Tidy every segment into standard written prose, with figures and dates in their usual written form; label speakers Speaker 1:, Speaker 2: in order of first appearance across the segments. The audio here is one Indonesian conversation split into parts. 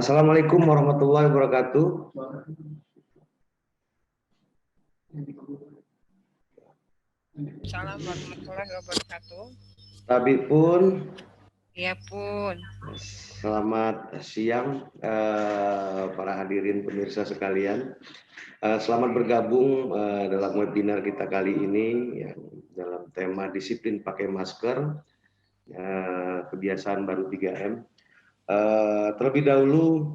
Speaker 1: Assalamualaikum warahmatullahi wabarakatuh.
Speaker 2: Assalamualaikum warahmatullahi wabarakatuh.
Speaker 1: Tabi pun.
Speaker 2: Iya pun.
Speaker 1: Selamat siang para hadirin pemirsa sekalian. Selamat bergabung dalam webinar kita kali ini yang dalam tema disiplin pakai masker, kebiasaan baru 3M. Terlebih dahulu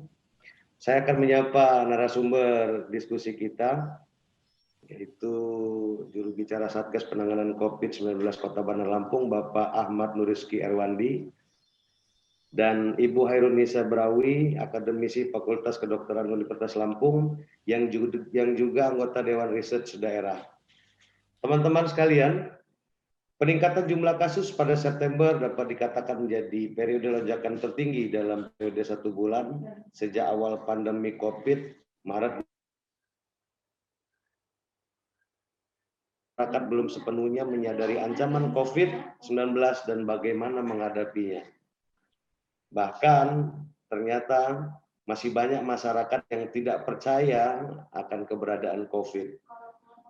Speaker 1: saya akan menyapa narasumber diskusi kita, yaitu juru bicara Satgas Penanganan COVID-19 Kota Bandar Lampung, Bapak Ahmad Nuriski Erwandi, dan Ibu Hairunisa Brawi, akademisi Fakultas Kedokteran Universitas Lampung, yang juga anggota Dewan Research Daerah. Teman-teman sekalian, peningkatan jumlah kasus pada September dapat dikatakan menjadi periode lonjakan tertinggi dalam periode 1 bulan sejak awal pandemi COVID, Maret. Masyarakat belum sepenuhnya menyadari ancaman COVID-19 dan bagaimana menghadapinya. Bahkan ternyata masih banyak masyarakat yang tidak percaya akan keberadaan COVID.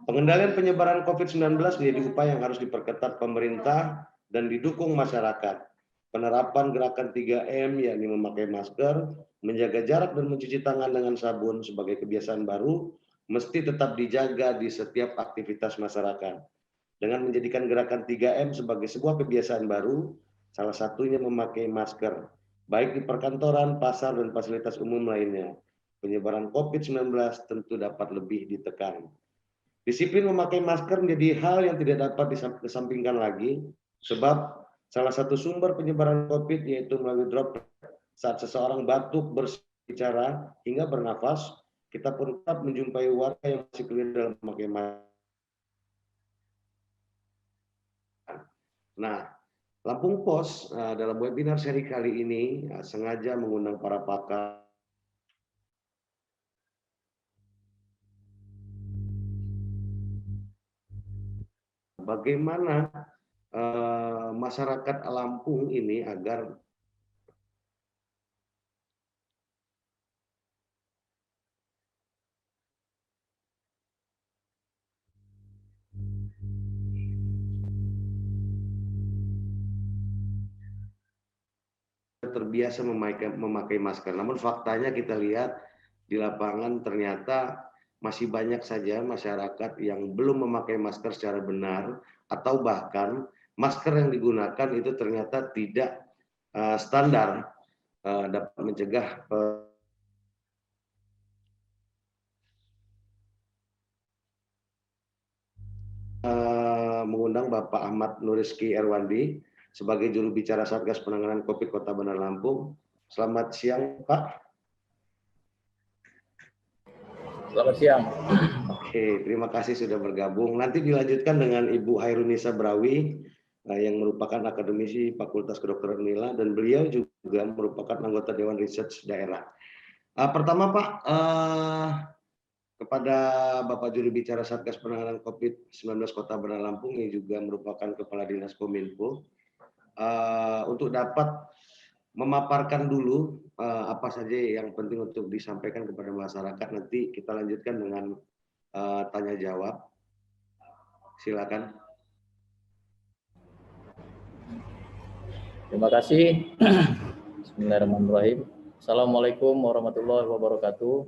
Speaker 1: Pengendalian penyebaran COVID-19 menjadi upaya yang harus diperketat pemerintah dan didukung masyarakat. Penerapan gerakan 3M, yakni memakai masker, menjaga jarak dan mencuci tangan dengan sabun sebagai kebiasaan baru, mesti tetap dijaga di setiap aktivitas masyarakat. Dengan menjadikan gerakan 3M sebagai sebuah kebiasaan baru, salah satunya memakai masker, baik di perkantoran, pasar, dan fasilitas umum lainnya. Penyebaran COVID-19 tentu dapat lebih ditekan. Disiplin memakai masker menjadi hal yang tidak dapat disampingkan lagi, sebab salah satu sumber penyebaran COVID yaitu melalui droplet. Saat seseorang batuk, berbicara, hingga bernafas, kita pun tetap menjumpai warga yang masih keliru dalam memakai masker. Nah, Lampung Pos dalam webinar seri kali ini sengaja mengundang para pakar bagaimana masyarakat Lampung ini agar terbiasa memakai masker. Namun faktanya kita lihat di lapangan ternyata masih banyak saja masyarakat yang belum memakai masker secara benar, atau bahkan masker yang digunakan itu ternyata tidak standar, dapat mencegah mengundang Bapak Ahmad Nuriski Erwandi sebagai juru bicara Satgas Penanganan COVID Kota Bandar Lampung. Selamat siang, Pak.
Speaker 3: Selamat siang.
Speaker 1: Oke, terima kasih sudah bergabung. Nanti dilanjutkan dengan Ibu Hairunisa Brawi yang merupakan akademisi Fakultas Kedokteran Unila, dan beliau juga merupakan anggota Dewan Research Daerah. Pertama, Pak, kepada Bapak Juru Bicara Satgas Penanganan COVID-19 Kota Bandar Lampung yang juga merupakan Kepala Dinas Kominfo, untuk dapat memaparkan dulu apa saja yang penting untuk disampaikan kepada masyarakat. Nanti kita lanjutkan dengan tanya jawab. Silakan.
Speaker 3: Terima kasih. Bismillahirrahmanirrahim. Assalamualaikum warahmatullahi wabarakatuh.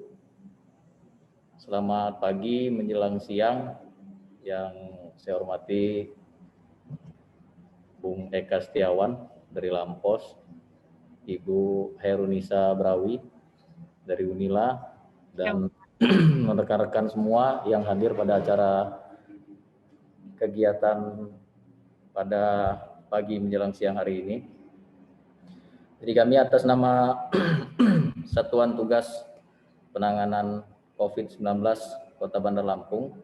Speaker 3: Selamat pagi menjelang siang. Yang saya hormati Bung Eka Setiawan dari Lampos, Ibu Hairunisa Brawi dari Unila, dan rekan-rekan semua yang hadir pada acara kegiatan pada pagi menjelang siang hari ini. Jadi kami atas nama Satuan Tugas Penanganan COVID-19 Kota Bandar Lampung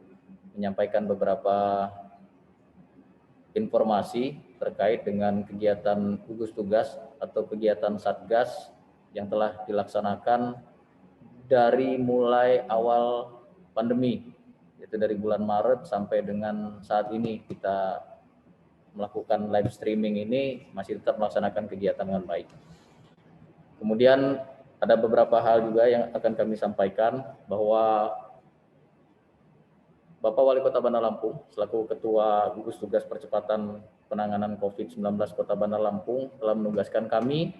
Speaker 3: menyampaikan beberapa informasi terkait dengan kegiatan gugus tugas atau kegiatan Satgas yang telah dilaksanakan dari mulai awal pandemi, yaitu dari bulan Maret sampai dengan saat ini kita melakukan live streaming ini masih tetap melaksanakan kegiatan dengan baik. Kemudian ada beberapa hal juga yang akan kami sampaikan, bahwa Bapak Wali Kota Bandar Lampung selaku Ketua Gugus Tugas Percepatan Penanganan COVID-19 Kota Bandar Lampung telah menugaskan kami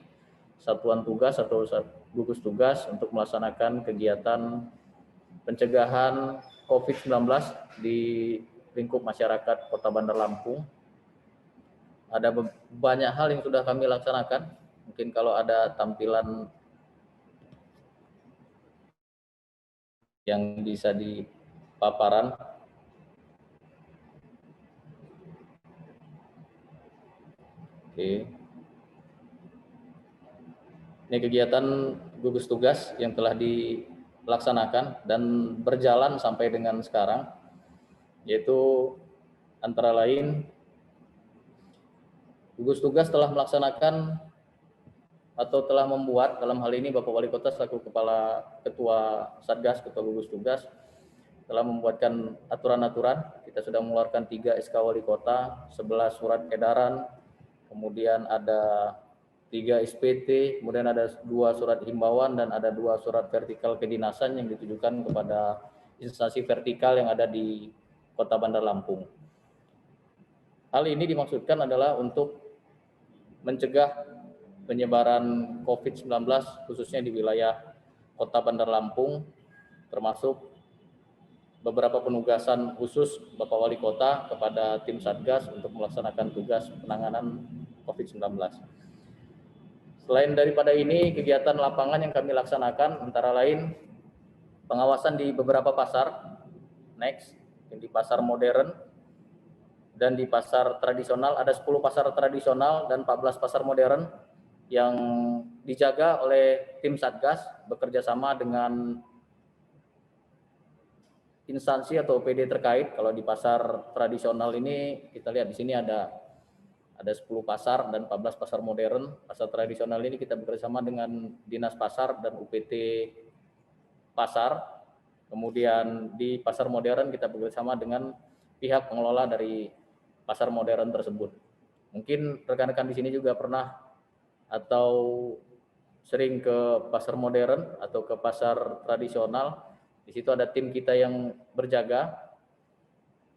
Speaker 3: satuan tugas atau gugus tugas untuk melaksanakan kegiatan pencegahan COVID-19 di lingkup masyarakat Kota Bandar Lampung. Ada banyak hal yang sudah kami laksanakan. Mungkin kalau ada tampilan yang bisa di paparan. Oke. Ini kegiatan gugus tugas yang telah dilaksanakan dan berjalan sampai dengan sekarang, yaitu antara lain gugus tugas telah melaksanakan atau telah membuat, dalam hal ini Bapak Wali Kota selaku Ketua Satgas, Ketua Gugus Tugas, telah membuatkan aturan-aturan. Kita sudah mengeluarkan 3 SK Wali Kota, 11 surat edaran, kemudian ada 3 SPT, kemudian ada 2 surat himbauan, dan ada 2 surat vertikal kedinasan yang ditujukan kepada instansi vertikal yang ada di Kota Bandar Lampung. Hal ini dimaksudkan adalah untuk mencegah penyebaran COVID-19 khususnya di wilayah Kota Bandar Lampung, termasuk beberapa penugasan khusus Bapak Wali Kota kepada tim Satgas untuk melaksanakan tugas penanganan COVID-19. Selain daripada ini, kegiatan lapangan yang kami laksanakan antara lain pengawasan di beberapa pasar, next, di pasar modern dan di pasar tradisional. Ada 10 pasar tradisional dan 14 pasar modern yang dijaga oleh tim Satgas bekerja sama dengan instansi atau OPD terkait. Kalau di pasar tradisional ini kita lihat di sini ada 10 pasar dan 14 pasar modern. Pasar tradisional ini kita bekerja sama dengan Dinas Pasar dan UPT Pasar. Kemudian di pasar modern kita bekerja sama dengan pihak pengelola dari pasar modern tersebut. Mungkin rekan-rekan di sini juga pernah atau sering ke pasar modern atau ke pasar tradisional. Di situ ada tim kita yang berjaga.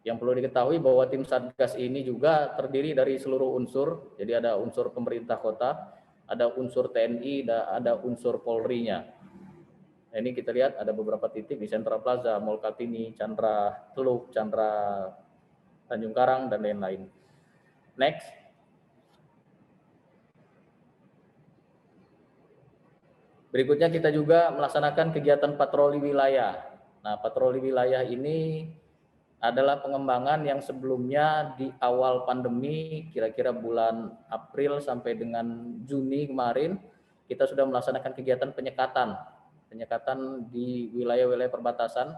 Speaker 3: Yang perlu diketahui bahwa tim Satgas ini juga terdiri dari seluruh unsur. Jadi ada unsur pemerintah kota, ada unsur TNI, dan ada unsur Polri-nya. Nah, ini kita lihat ada beberapa titik di Central Plaza, Mall Kartini, Chandra Teluk, Chandra Tanjung Karang, dan lain-lain. Next. Berikutnya kita juga melaksanakan kegiatan patroli wilayah. Nah, patroli wilayah ini adalah pengembangan yang sebelumnya di awal pandemi, kira-kira bulan April sampai dengan Juni kemarin, kita sudah melaksanakan kegiatan penyekatan di wilayah-wilayah perbatasan.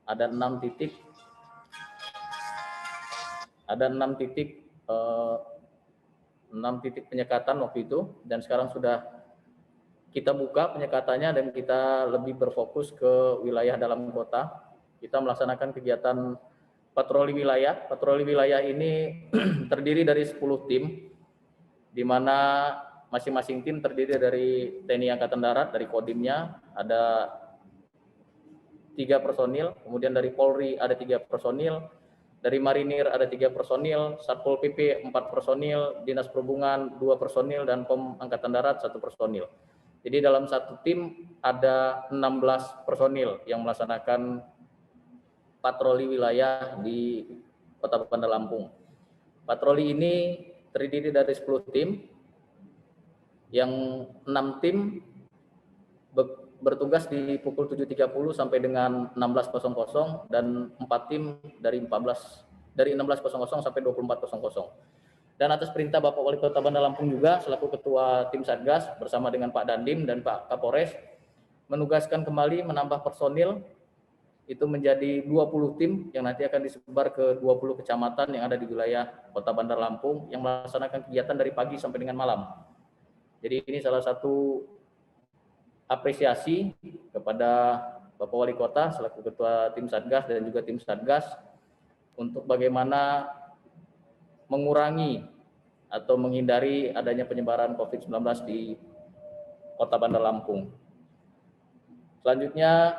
Speaker 3: Ada 6 titik, ada 6 titik penyekatan waktu itu, dan sekarang sudah kita buka penyekatannya dan kita lebih berfokus ke wilayah dalam kota. Kita melaksanakan kegiatan patroli wilayah. Patroli wilayah ini terdiri dari 10 tim, di mana masing-masing tim terdiri dari TNI Angkatan Darat, dari Kodimnya ada 3 personil, kemudian dari Polri ada 3 personil, dari Marinir ada 3 personil, Satpol PP 4 personil, Dinas Perhubungan 2 personil, dan POM Angkatan Darat 1 personil. Jadi dalam satu tim ada 16 personil yang melaksanakan patroli wilayah di Kota Bandar Lampung. Patroli ini terdiri dari 10 tim, yang 6 tim bertugas di pukul 7.30 sampai dengan 16.00 dan 4 tim dari 16.00 sampai 24.00. Dan atas perintah Bapak Wali Kota Bandar Lampung juga selaku Ketua Tim Satgas bersama dengan Pak Dandim dan Pak Kapolres menugaskan kembali menambah personil itu menjadi 20 tim yang nanti akan disebar ke 20 kecamatan yang ada di wilayah Kota Bandar Lampung yang melaksanakan kegiatan dari pagi sampai dengan malam. Jadi ini salah satu apresiasi kepada Bapak Wali Kota selaku Ketua Tim Satgas dan juga Tim Satgas untuk bagaimana mengurangi atau menghindari adanya penyebaran COVID-19 di Kota Bandar Lampung. Selanjutnya,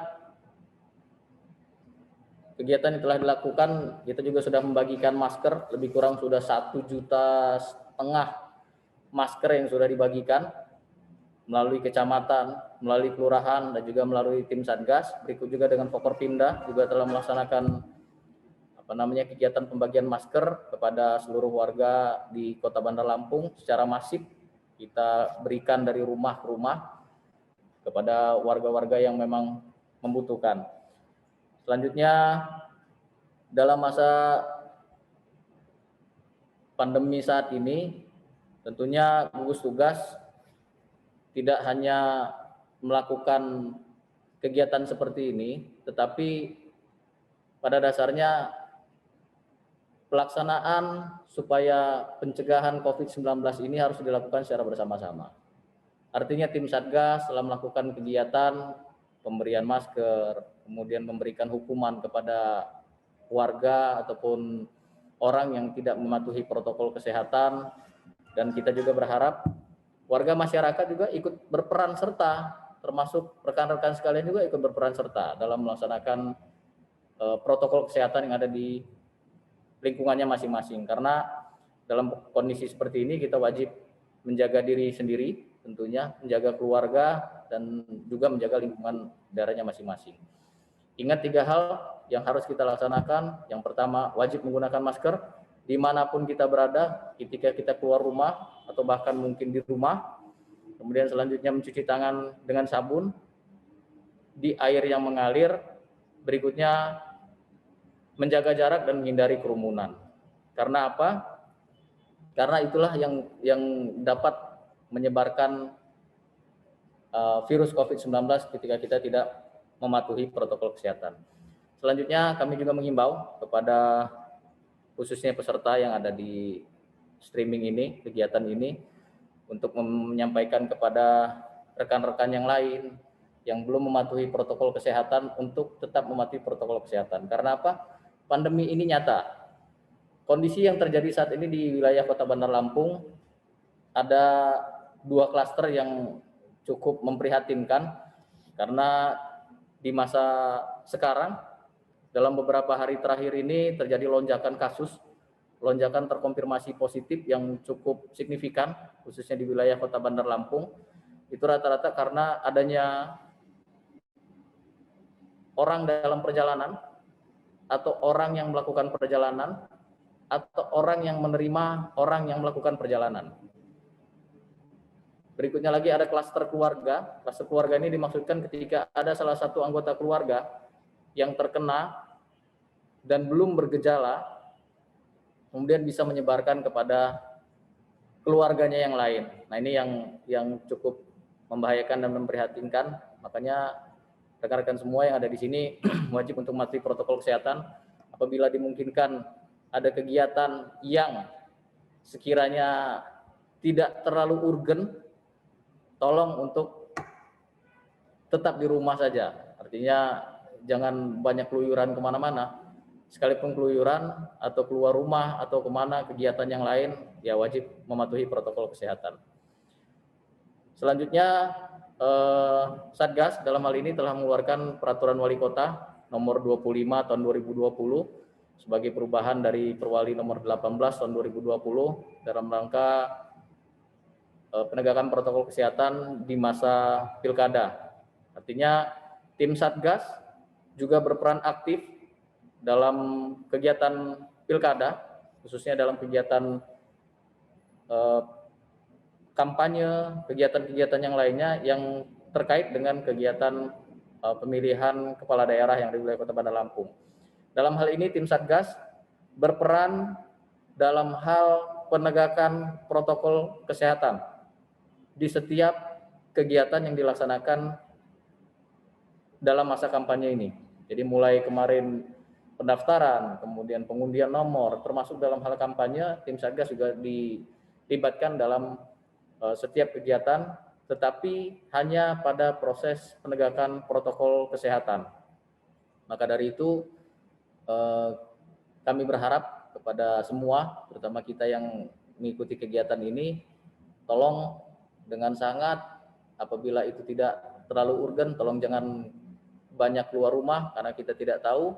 Speaker 3: kegiatan yang telah dilakukan, kita juga sudah membagikan masker, lebih kurang sudah 1,5 juta masker yang sudah dibagikan melalui kecamatan, melalui kelurahan, dan juga melalui tim Satgas. Berikut juga dengan Forkopimda juga telah melaksanakan kegiatan pembagian masker kepada seluruh warga di Kota Bandar Lampung secara masif. Kita berikan dari rumah ke rumah kepada warga-warga yang memang membutuhkan. Selanjutnya, dalam masa pandemi saat ini, tentunya gugus tugas tidak hanya melakukan kegiatan seperti ini, tetapi pada dasarnya pelaksanaan supaya pencegahan COVID-19 ini harus dilakukan secara bersama-sama. Artinya tim Satgas telah melakukan kegiatan pemberian masker, kemudian memberikan hukuman kepada warga ataupun orang yang tidak mematuhi protokol kesehatan, dan kita juga berharap warga masyarakat juga ikut berperan serta, termasuk rekan-rekan sekalian juga ikut berperan serta dalam melaksanakan protokol kesehatan yang ada di lingkungannya masing-masing. Karena dalam kondisi seperti ini kita wajib menjaga diri sendiri, tentunya menjaga keluarga dan juga menjaga lingkungan daerahnya masing-masing. Ingat 3 hal yang harus kita laksanakan. Yang pertama, wajib menggunakan masker dimanapun kita berada, ketika kita keluar rumah atau bahkan mungkin di rumah. Kemudian selanjutnya mencuci tangan dengan sabun di air yang mengalir. Berikutnya menjaga jarak dan menghindari kerumunan. Karena apa? Karena itulah yang dapat menyebarkan virus COVID-19 ketika kita tidak mematuhi protokol kesehatan. Selanjutnya kami juga menghimbau kepada khususnya peserta yang ada di streaming ini, kegiatan ini, untuk menyampaikan kepada rekan-rekan yang lain yang belum mematuhi protokol kesehatan untuk tetap mematuhi protokol kesehatan. Karena apa? Pandemi ini nyata. Kondisi yang terjadi saat ini di wilayah Kota Bandar Lampung, ada 2 klaster yang cukup memprihatinkan, karena di masa sekarang dalam beberapa hari terakhir ini terjadi lonjakan kasus, lonjakan terkonfirmasi positif yang cukup signifikan, khususnya di wilayah Kota Bandar Lampung. Itu rata-rata karena adanya orang dalam perjalanan, atau orang yang melakukan perjalanan, atau orang yang menerima orang yang melakukan perjalanan. Berikutnya lagi ada klaster keluarga. Klaster keluarga ini dimaksudkan ketika ada salah satu anggota keluarga yang terkena dan belum bergejala, kemudian bisa menyebarkan kepada keluarganya yang lain. Nah, ini yang cukup membahayakan dan memprihatinkan. Makanya rekan-rekan semua yang ada di sini wajib untuk mematuhi protokol kesehatan. Apabila dimungkinkan ada kegiatan yang sekiranya tidak terlalu urgen, tolong untuk tetap di rumah saja. Artinya jangan banyak keluyuran kemana-mana. Sekalipun keluyuran atau keluar rumah atau kemana kegiatan yang lain, ya wajib mematuhi protokol kesehatan. Selanjutnya, Satgas dalam hal ini telah mengeluarkan peraturan wali kota nomor 25 tahun 2020 sebagai perubahan dari Perwali nomor 18 tahun 2020 dalam rangka penegakan protokol kesehatan di masa pilkada. Artinya tim Satgas juga berperan aktif dalam kegiatan pilkada, khususnya dalam kegiatan kampanye, kegiatan-kegiatan yang lainnya yang terkait dengan kegiatan pemilihan kepala daerah yang di wilayah Kota Bandar Lampung. Dalam hal ini tim Satgas berperan dalam hal penegakan protokol kesehatan di setiap kegiatan yang dilaksanakan dalam masa kampanye ini. Jadi mulai kemarin pendaftaran, kemudian pengundian nomor, termasuk dalam hal kampanye, tim Satgas juga dilibatkan dalam setiap kegiatan, tetapi hanya pada proses penegakan protokol kesehatan. Maka dari itu kami berharap kepada semua, terutama kita yang mengikuti kegiatan ini, tolong dengan sangat, apabila itu tidak terlalu urgen, tolong jangan banyak keluar rumah karena kita tidak tahu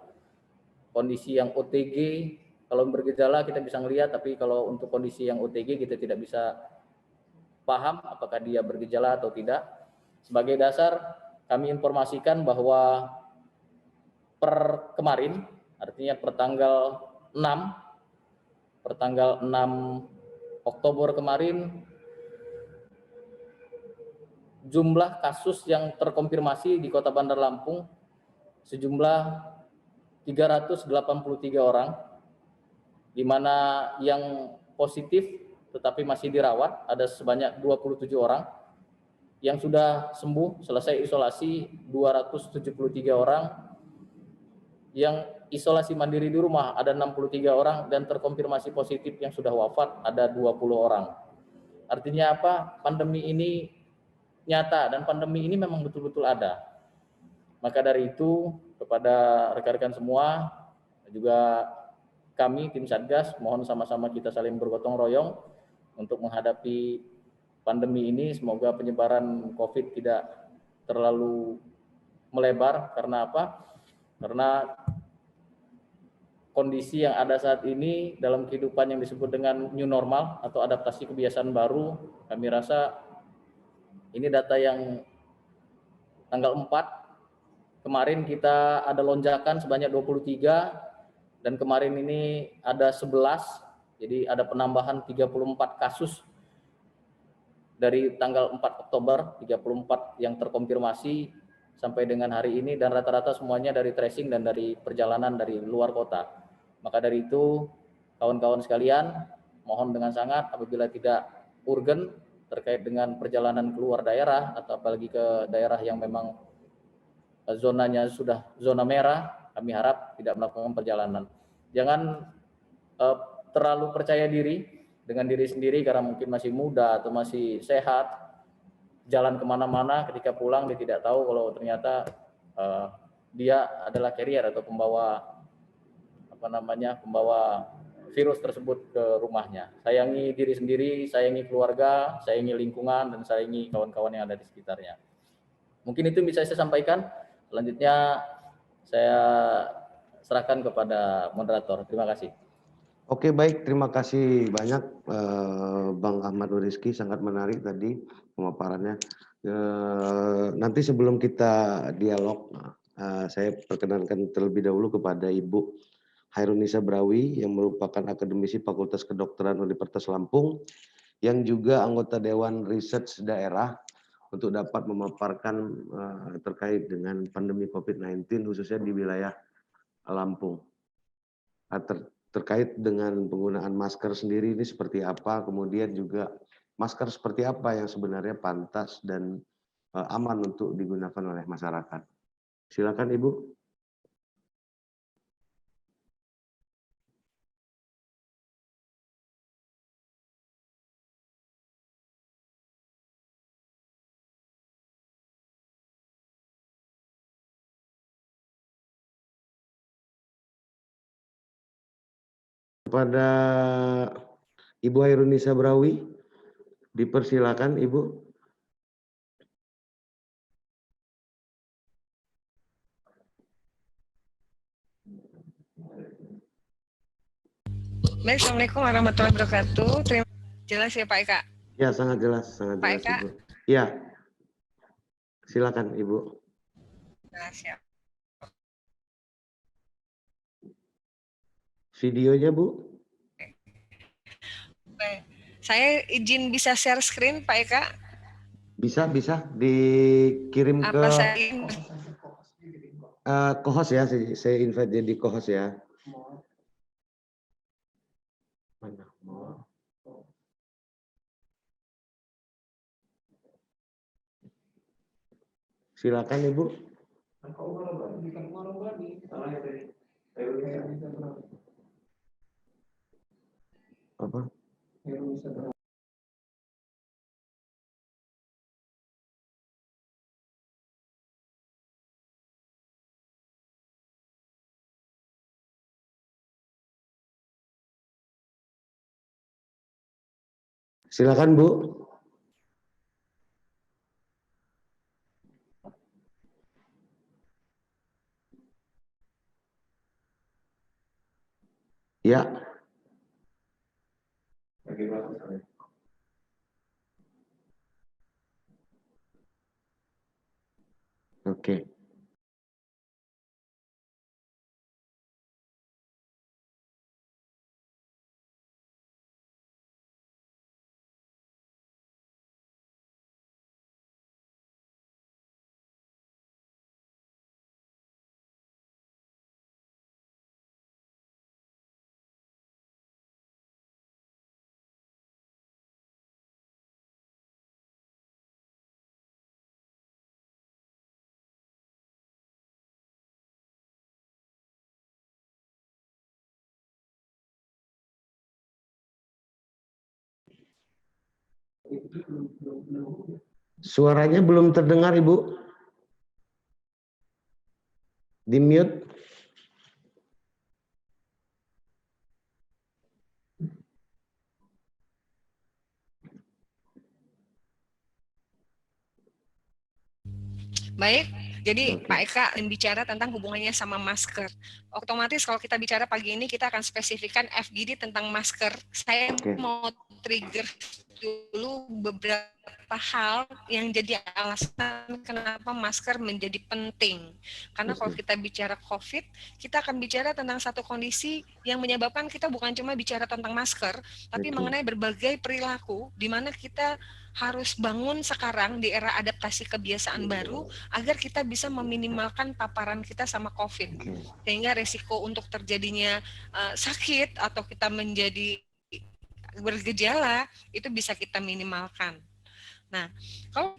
Speaker 3: kondisi yang OTG. Kalau bergejala kita bisa ngelihat, tapi kalau untuk kondisi yang OTG kita tidak bisa paham apakah dia bergejala atau tidak. Sebagai dasar kami informasikan bahwa per kemarin, artinya per tanggal 6 Oktober kemarin, jumlah kasus yang terkonfirmasi di Kota Bandar Lampung sejumlah 383 orang, di mana yang positif tetapi masih dirawat ada sebanyak 27 orang, yang sudah sembuh selesai isolasi 273 orang, yang isolasi mandiri di rumah ada 63 orang, dan terkonfirmasi positif yang sudah wafat ada 20 orang. Artinya apa? Pandemi ini nyata dan pandemi ini memang betul-betul ada. Maka dari itu kepada rekan-rekan semua, juga kami tim Satgas mohon sama-sama kita saling bergotong royong untuk menghadapi pandemi ini. Semoga penyebaran COVID tidak terlalu melebar. Karena apa? Karena kondisi yang ada saat ini dalam kehidupan yang disebut dengan new normal atau adaptasi kebiasaan baru, kami rasa ini data yang tanggal 4 kemarin kita ada lonjakan sebanyak 23, dan kemarin ini ada 11, jadi ada penambahan 34 kasus dari tanggal 4 Oktober, 34 yang terkonfirmasi sampai dengan hari ini, dan rata-rata semuanya dari tracing dan dari perjalanan dari luar kota. Maka dari itu kawan-kawan sekalian, mohon dengan sangat apabila tidak urgen terkait dengan perjalanan keluar daerah atau apalagi ke daerah yang memang zonanya sudah zona merah, kami harap tidak melakukan perjalanan. Jangan terlalu percaya diri dengan diri sendiri karena mungkin masih muda atau masih sehat, jalan kemana-mana, ketika pulang dia tidak tahu kalau ternyata dia adalah carrier atau pembawa virus tersebut ke rumahnya. Sayangi diri sendiri, sayangi keluarga, sayangi lingkungan, dan sayangi kawan-kawan yang ada di sekitarnya. Mungkin itu bisa saya sampaikan. Selanjutnya saya serahkan kepada moderator. Terima kasih.
Speaker 1: Oke, baik, terima kasih banyak Bang Ahmad Rizky, sangat menarik tadi pemaparannya. Nanti sebelum kita dialog, saya perkenankan terlebih dahulu kepada Ibu Hairunisa Brawi yang merupakan akademisi Fakultas Kedokteran Universitas Lampung yang juga anggota Dewan Research Daerah untuk dapat memaparkan terkait dengan pandemi COVID-19 khususnya di wilayah Lampung. Terkait dengan penggunaan masker sendiri ini seperti apa, kemudian juga masker seperti apa yang sebenarnya pantas dan aman untuk digunakan oleh masyarakat. Silakan Ibu. Kepada Ibu Hairunisa Brawi, dipersilakan Ibu.
Speaker 2: Baik, Assalamualaikum warahmatullahi wabarakatuh. Jelas ya Pak Eka?
Speaker 1: Ya, sangat jelas, sangat
Speaker 2: Pak
Speaker 1: jelas
Speaker 2: Eka?
Speaker 1: Ibu. Ya, silakan Ibu.
Speaker 2: Nah, siap.
Speaker 1: Videonya Bu.
Speaker 2: Baik. Saya izin bisa share screen Pak Eka?
Speaker 1: Bisa dikirim
Speaker 2: Apa
Speaker 1: ke
Speaker 2: saya
Speaker 1: co-host ya, saya invite jadi co-host ya. Mana? Silakan Ibu. Apa? Silakan Bu. Ya. Oke. Suaranya belum terdengar, Ibu. Di mute.
Speaker 2: Baik, jadi
Speaker 1: Oke.
Speaker 2: Pak Eka bicara tentang hubungannya sama masker. Otomatis kalau kita bicara pagi ini kita akan spesifikkan FGD tentang masker. Saya
Speaker 1: Oke.
Speaker 2: mau trigger dulu beberapa hal yang jadi alasan kenapa masker menjadi penting. Karena kalau kita bicara COVID, kita akan bicara tentang satu kondisi yang menyebabkan kita bukan cuma bicara tentang masker, tapi mengenai berbagai perilaku di mana kita harus bangun sekarang di era adaptasi kebiasaan baru agar kita bisa meminimalkan paparan kita sama COVID, sehingga resiko untuk terjadinya sakit atau kita menjadi bergejala itu bisa kita minimalkan. Nah, kalau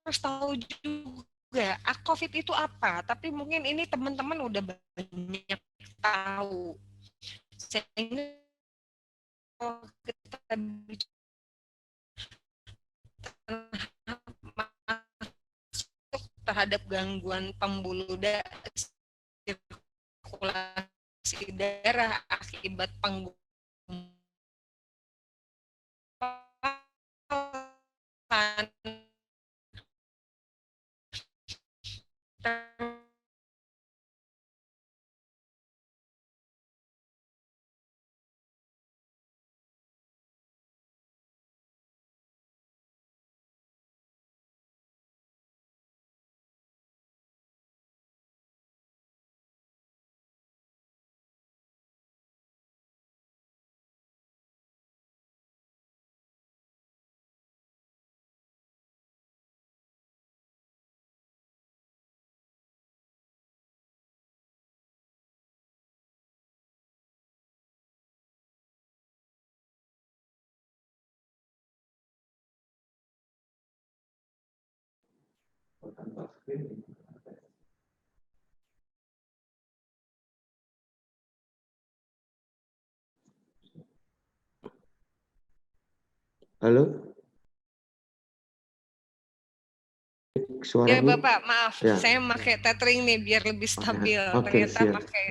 Speaker 2: harus tahu juga COVID itu apa, tapi mungkin ini teman-teman udah banyak tahu. Sehingga kalau kita bicara terhadap gangguan pembuluh darah, sirkulasi darah akibat penggumpalan
Speaker 1: Halo?
Speaker 2: Ya
Speaker 1: Suaranya?
Speaker 2: Bapak, maaf,
Speaker 1: Ya.
Speaker 2: saya pakai tethering nih biar lebih stabil.
Speaker 1: Oke,
Speaker 2: Ternyata
Speaker 1: siap.
Speaker 2: pakai.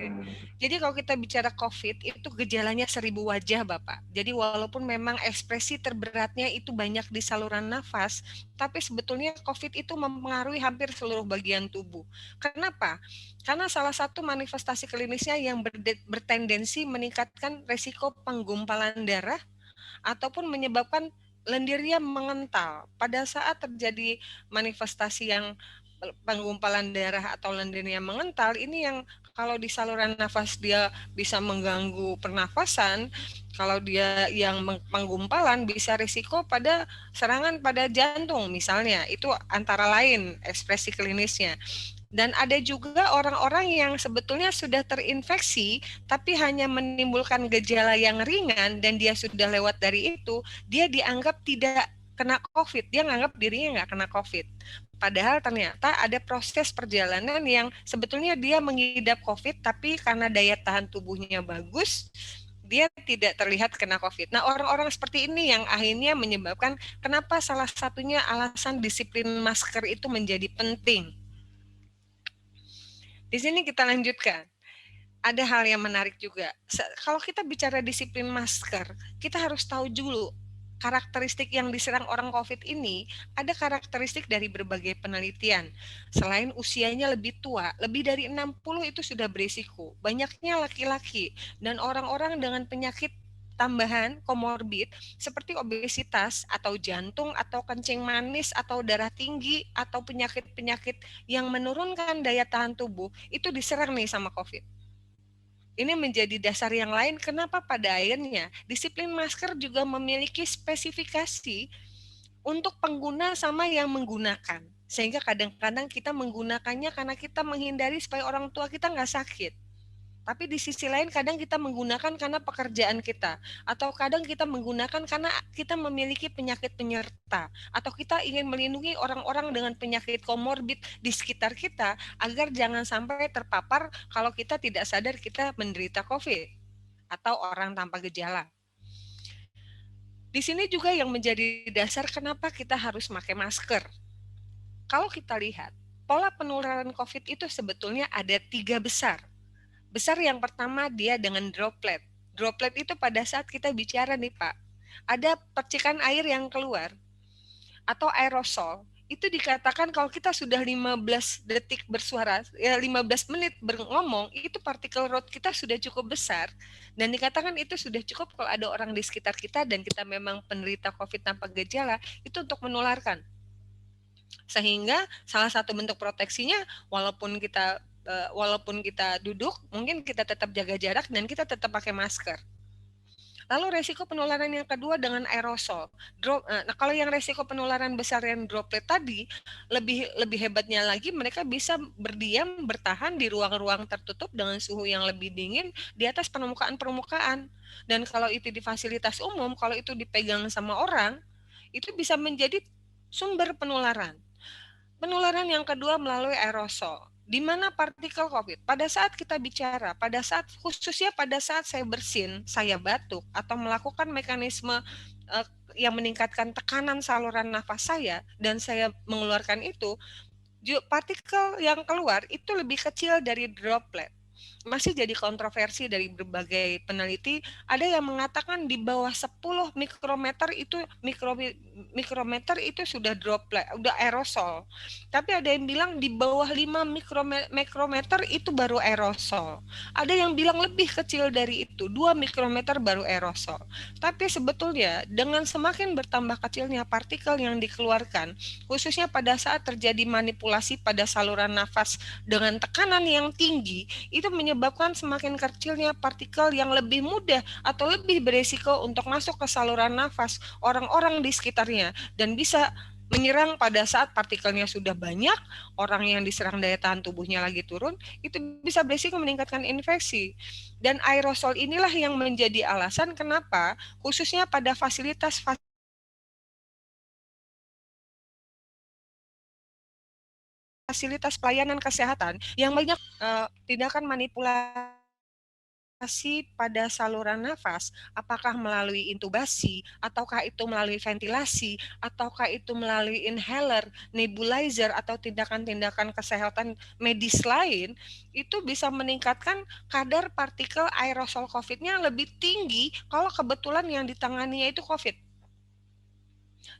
Speaker 2: Jadi kalau kita bicara COVID itu gejalanya 1000 wajah Bapak. Jadi walaupun memang ekspresi terberatnya itu banyak di saluran nafas, tapi sebetulnya COVID itu mempengaruhi hampir seluruh bagian tubuh. Kenapa? Karena salah satu manifestasi klinisnya yang bertendensi meningkatkan resiko penggumpalan darah ataupun menyebabkan lendirnya mengental. Pada saat terjadi manifestasi yang penggumpalan darah atau lendirnya mengental, ini yang kalau di saluran nafas dia bisa mengganggu pernafasan, kalau dia yang penggumpalan bisa risiko pada serangan pada jantung misalnya, itu antara lain ekspresi klinisnya. Dan ada juga orang-orang yang sebetulnya sudah terinfeksi tapi hanya menimbulkan gejala yang ringan dan dia sudah lewat dari itu, dia dianggap tidak kena COVID, dia menganggap dirinya nggak kena COVID. Padahal ternyata ada proses perjalanan yang sebetulnya dia mengidap COVID tapi karena daya tahan tubuhnya bagus, dia tidak terlihat kena COVID. Nah, orang-orang seperti ini yang akhirnya menyebabkan kenapa salah satunya alasan disiplin masker itu menjadi penting. Di sini kita lanjutkan. Ada hal yang menarik juga. Kalau kita bicara disiplin masker, kita harus tahu dulu karakteristik yang diserang orang COVID ini ada karakteristik dari berbagai penelitian. Selain usianya lebih tua, lebih dari 60 itu sudah berisiko. Banyaknya laki-laki dan orang-orang dengan penyakit tambahan komorbid seperti obesitas atau jantung atau kencing manis atau darah tinggi atau penyakit-penyakit yang menurunkan daya tahan tubuh itu diserang nih sama COVID. Ini menjadi dasar yang lain kenapa pada akhirnya disiplin masker juga memiliki spesifikasi untuk pengguna sama yang menggunakan. Sehingga kadang-kadang kita menggunakannya karena kita menghindari supaya orang tua kita nggak sakit. Tapi di sisi lain kadang kita menggunakan karena pekerjaan kita. Atau kadang kita menggunakan karena kita memiliki penyakit penyerta. Atau kita ingin melindungi orang-orang dengan penyakit komorbid di sekitar kita agar jangan sampai terpapar kalau kita tidak sadar kita menderita COVID atau orang tanpa gejala. Di sini juga yang menjadi dasar kenapa kita harus pakai masker. Kalau kita lihat, pola penularan COVID itu sebetulnya ada 3 besar. Besar yang pertama dia dengan droplet. Droplet itu pada saat kita bicara nih Pak, ada percikan air yang keluar atau aerosol. Itu dikatakan kalau kita sudah 15 detik bersuara, ya 15 menit ngomong, itu partikel load kita sudah cukup besar. Dan dikatakan itu sudah cukup kalau ada orang di sekitar kita dan kita memang penderita COVID tanpa gejala, itu untuk menularkan. Sehingga salah satu bentuk proteksinya walaupun kita duduk, mungkin kita tetap jaga jarak dan kita tetap pakai masker. Lalu resiko penularan yang kedua dengan aerosol. Nah, kalau yang resiko penularan besar yang droplet tadi, lebih hebatnya lagi mereka bisa berdiam, bertahan di ruang-ruang tertutup dengan suhu yang lebih dingin di atas permukaan-permukaan. Dan kalau itu di fasilitas umum, kalau itu dipegang sama orang, itu bisa menjadi sumber penularan. Penularan yang kedua melalui aerosol, di mana partikel COVID, pada saat kita bicara, khususnya pada saat saya bersin, saya batuk, atau melakukan mekanisme yang meningkatkan tekanan saluran nafas saya, dan saya mengeluarkan itu, partikel yang keluar itu lebih kecil dari droplet. Masih jadi kontroversi dari berbagai peneliti, ada yang mengatakan di bawah 10 mikrometer itu sudah droplet, udah aerosol. Tapi ada yang bilang di bawah 5 mikrometer itu baru aerosol. Ada yang bilang lebih kecil dari itu, 2 mikrometer baru aerosol. Tapi sebetulnya dengan semakin bertambah kecilnya partikel yang dikeluarkan, khususnya pada saat terjadi manipulasi pada saluran nafas dengan tekanan yang tinggi, itu menyebabkan semakin kecilnya partikel yang lebih mudah atau lebih beresiko untuk masuk ke saluran nafas orang-orang di sekitarnya dan bisa menyerang pada saat partikelnya sudah banyak, orang yang diserang daya tahan tubuhnya lagi turun, itu bisa beresiko meningkatkan infeksi. Dan aerosol inilah yang menjadi alasan kenapa khususnya pada fasilitas pelayanan kesehatan yang banyak tindakan manipulasi pada saluran nafas, apakah melalui intubasi, ataukah itu melalui ventilasi, ataukah itu melalui inhaler, nebulizer, atau tindakan-tindakan kesehatan medis lain, itu bisa meningkatkan kadar partikel aerosol COVID-nya lebih tinggi kalau kebetulan yang ditanganinya itu COVID.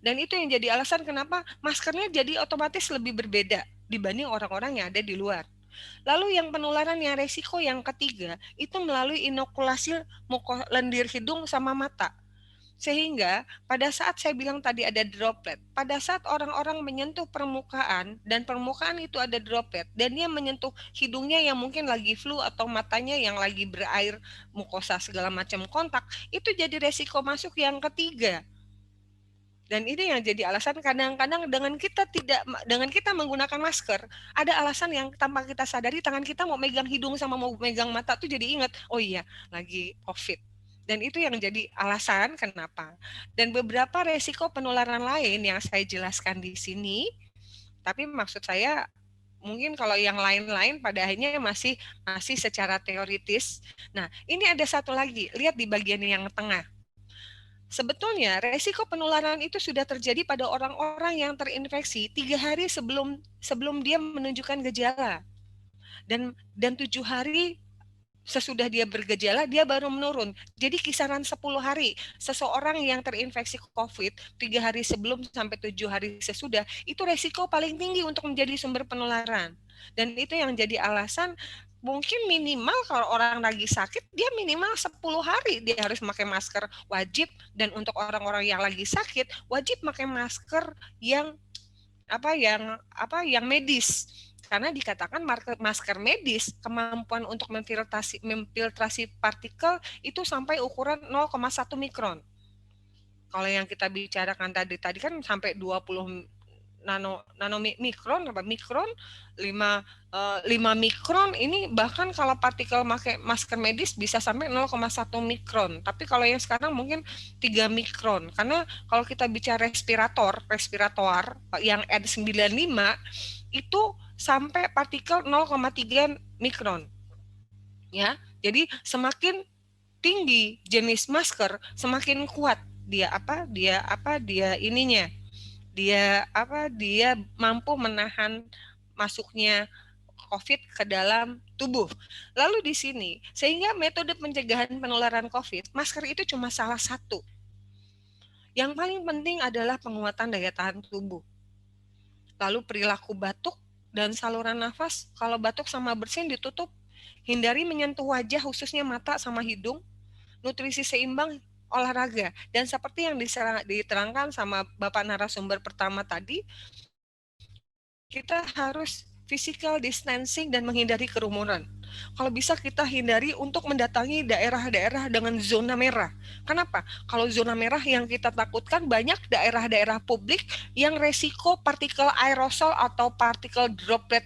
Speaker 2: Dan itu yang jadi alasan kenapa maskernya jadi otomatis lebih berbeda dibanding orang-orang yang ada di luar. Lalu yang penularan yang resiko yang ketiga itu melalui inokulasi lendir hidung sama mata. Sehingga pada saat saya bilang tadi ada droplet, pada saat orang-orang menyentuh permukaan dan permukaan itu ada droplet dan dia menyentuh hidungnya yang mungkin lagi flu atau matanya yang lagi berair mukosa segala macam kontak, itu jadi resiko masuk yang ketiga. Dan ini yang jadi alasan kadang-kadang dengan kita menggunakan masker, ada alasan yang tanpa kita sadari tangan kita mau megang hidung sama mau megang mata tuh jadi ingat, oh iya lagi COVID. Dan itu yang jadi alasan kenapa. Dan beberapa resiko penularan lain yang saya jelaskan di sini, tapi maksud saya mungkin kalau yang lain-lain pada akhirnya masih secara teoritis. Nah, ini ada satu lagi, lihat di bagian yang tengah. Sebetulnya resiko penularan itu sudah terjadi pada orang-orang yang terinfeksi 3 hari sebelum dia menunjukkan gejala dan 7 hari sesudah dia bergejala dia baru menurun. Jadi kisaran 10 hari. Seseorang yang terinfeksi COVID 3 hari sebelum sampai 7 hari sesudah, itu resiko paling tinggi untuk menjadi sumber penularan. Dan itu yang jadi alasan mungkin minimal kalau orang lagi sakit dia minimal 10 hari dia harus pakai masker wajib, dan untuk orang-orang yang lagi sakit wajib pakai masker yang yang medis, karena dikatakan masker medis kemampuan untuk memfiltrasi partikel itu sampai ukuran 0,1 mikron. Kalau yang kita bicarakan tadi kan sampai 20 mikron 5 mikron, ini bahkan kalau partikel pakai masker medis bisa sampai 0,1 mikron. Tapi kalau yang sekarang mungkin 3 mikron. Karena kalau kita bicara respirator yang N95 itu sampai partikel 0,3 mikron. Ya. Jadi semakin tinggi jenis masker, semakin kuat dia mampu menahan masuknya COVID ke dalam tubuh. Lalu di sini, sehingga metode pencegahan penularan COVID, masker itu cuma salah satu. Yang paling penting adalah penguatan daya tahan tubuh. Lalu perilaku batuk dan saluran nafas, kalau batuk sama bersin ditutup, hindari menyentuh wajah khususnya mata sama hidung, nutrisi seimbang, olahraga. Dan seperti yang diterangkan sama Bapak narasumber pertama tadi, kita harus physical distancing dan menghindari kerumunan. Kalau bisa kita hindari untuk mendatangi daerah-daerah dengan zona merah. Kenapa? Kalau zona merah yang kita takutkan banyak daerah-daerah publik yang resiko partikel aerosol atau partikel droplet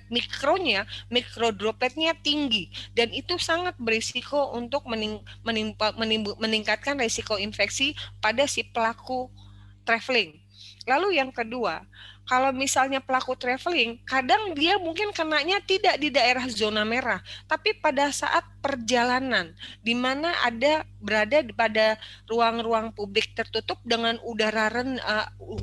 Speaker 2: mikrodropletnya tinggi, dan itu sangat berisiko untuk meningkatkan resiko infeksi pada si pelaku traveling. Lalu yang kedua, kalau misalnya pelaku traveling, kadang dia mungkin kenanya tidak di daerah zona merah, tapi pada saat perjalanan, di mana berada pada ruang-ruang publik tertutup dengan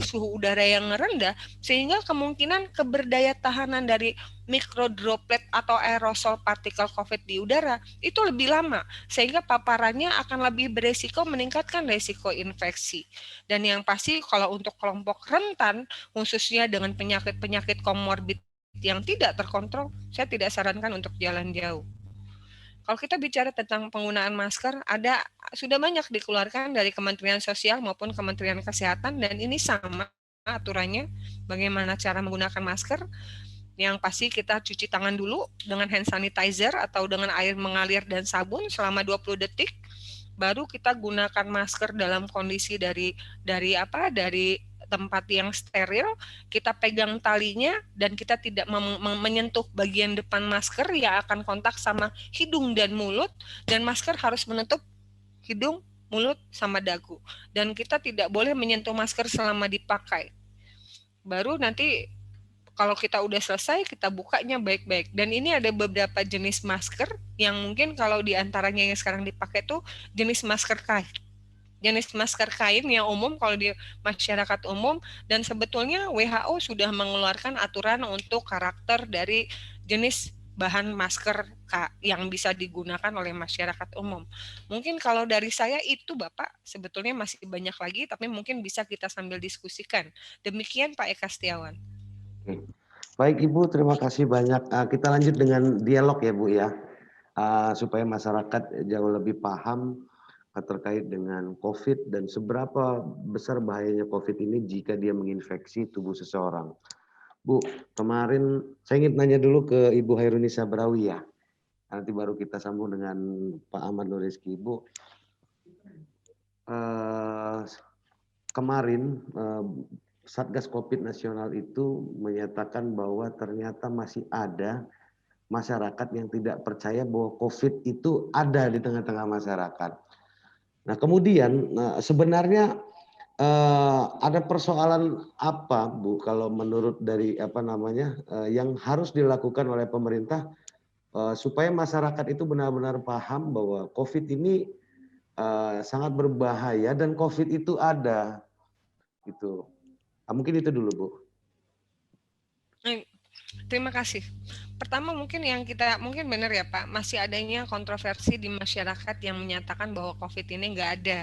Speaker 2: suhu udara yang rendah, sehingga kemungkinan keberdaya tahanan dari mikrodroplet atau aerosol partikel COVID di udara itu lebih lama, sehingga paparannya akan lebih beresiko meningkatkan resiko infeksi. Dan yang pasti kalau untuk kelompok rentan, khususnya dengan penyakit-penyakit komorbid yang tidak terkontrol, saya tidak sarankan untuk jalan jauh. Kalau kita bicara tentang penggunaan masker, sudah banyak dikeluarkan dari Kementerian Sosial maupun Kementerian Kesehatan, dan ini sama aturannya bagaimana cara menggunakan masker. Yang pasti kita cuci tangan dulu dengan hand sanitizer atau dengan air mengalir dan sabun selama 20 detik. Baru kita gunakan masker dalam kondisi dari tempat yang steril, kita pegang talinya dan kita tidak menyentuh bagian depan masker yang akan kontak sama hidung dan mulut, dan masker harus menutup hidung, mulut, sama dagu. Dan kita tidak boleh menyentuh masker selama dipakai. Baru nanti kalau kita udah selesai, kita bukanya baik-baik. Dan ini ada beberapa jenis masker yang mungkin kalau diantaranya yang sekarang dipakai tuh jenis masker kain. Jenis masker kain yang umum kalau di masyarakat umum, dan sebetulnya WHO sudah mengeluarkan aturan untuk karakter dari jenis bahan masker yang bisa digunakan oleh masyarakat umum. Mungkin kalau dari saya itu Bapak, sebetulnya masih banyak lagi, tapi mungkin bisa kita sambil diskusikan. Demikian Pak Eka Setiawan.
Speaker 1: Baik Ibu, terima kasih banyak. Kita lanjut dengan dialog ya Bu ya, supaya masyarakat jauh lebih paham terkait dengan COVID dan seberapa besar bahayanya COVID ini jika dia menginfeksi tubuh seseorang. Bu, kemarin saya ingin nanya dulu ke Ibu Hairunisa Brawi ya, nanti baru kita sambung dengan Pak Ahmad Nuriski. Bu, kemarin Satgas COVID Nasional itu menyatakan bahwa ternyata masih ada masyarakat yang tidak percaya bahwa COVID itu ada di tengah-tengah masyarakat. Nah, kemudian sebenarnya ada persoalan apa, Bu, kalau menurut dari yang harus dilakukan oleh pemerintah supaya masyarakat itu benar-benar paham bahwa COVID ini sangat berbahaya dan COVID itu ada, gitu. Mungkin itu dulu, Bu.
Speaker 2: Terima kasih. pertama mungkin yang kita mungkin benar ya Pak, masih adanya kontroversi di masyarakat yang menyatakan bahwa COVID ini nggak ada.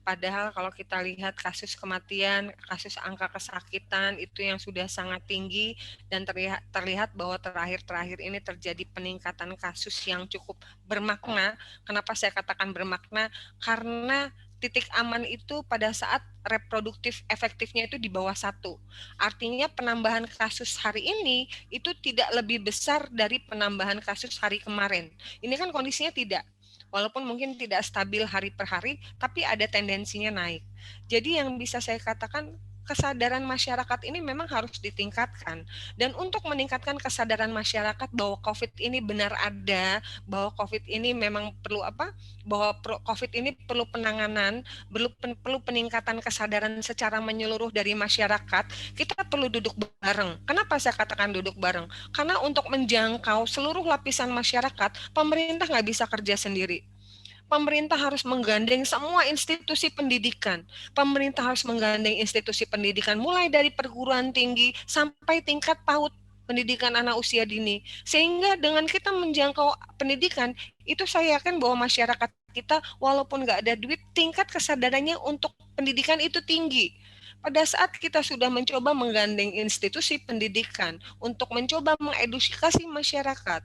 Speaker 2: Padahal kalau kita lihat kasus kematian, kasus angka kesakitan itu yang sudah sangat tinggi dan terlihat bahwa terakhir-terakhir ini terjadi peningkatan kasus yang cukup bermakna. Kenapa saya katakan bermakna? Karena titik aman itu pada saat reproduktif efektifnya itu di bawah 1. Artinya penambahan kasus hari ini itu tidak lebih besar dari penambahan kasus hari kemarin. Ini kan kondisinya tidak. Walaupun mungkin tidak stabil hari per hari, tapi ada tendensinya naik. Jadi yang bisa saya katakan, kesadaran masyarakat ini memang harus ditingkatkan. Dan untuk meningkatkan kesadaran masyarakat bahwa COVID ini benar ada, bahwa COVID ini memang perlu bahwa COVID ini perlu penanganan, perlu peningkatan kesadaran secara menyeluruh dari masyarakat, kita perlu duduk bareng. Kenapa saya katakan duduk bareng? Karena untuk menjangkau seluruh lapisan masyarakat, pemerintah nggak bisa kerja sendiri. Pemerintah harus menggandeng semua institusi pendidikan. Pemerintah harus menggandeng institusi pendidikan mulai dari perguruan tinggi sampai tingkat PAUD, pendidikan anak usia dini. Sehingga dengan kita menjangkau pendidikan, itu saya yakin bahwa masyarakat kita walaupun nggak ada duit, tingkat kesadarannya untuk pendidikan itu tinggi. Pada saat kita sudah mencoba menggandeng institusi pendidikan untuk mencoba mengedukasi masyarakat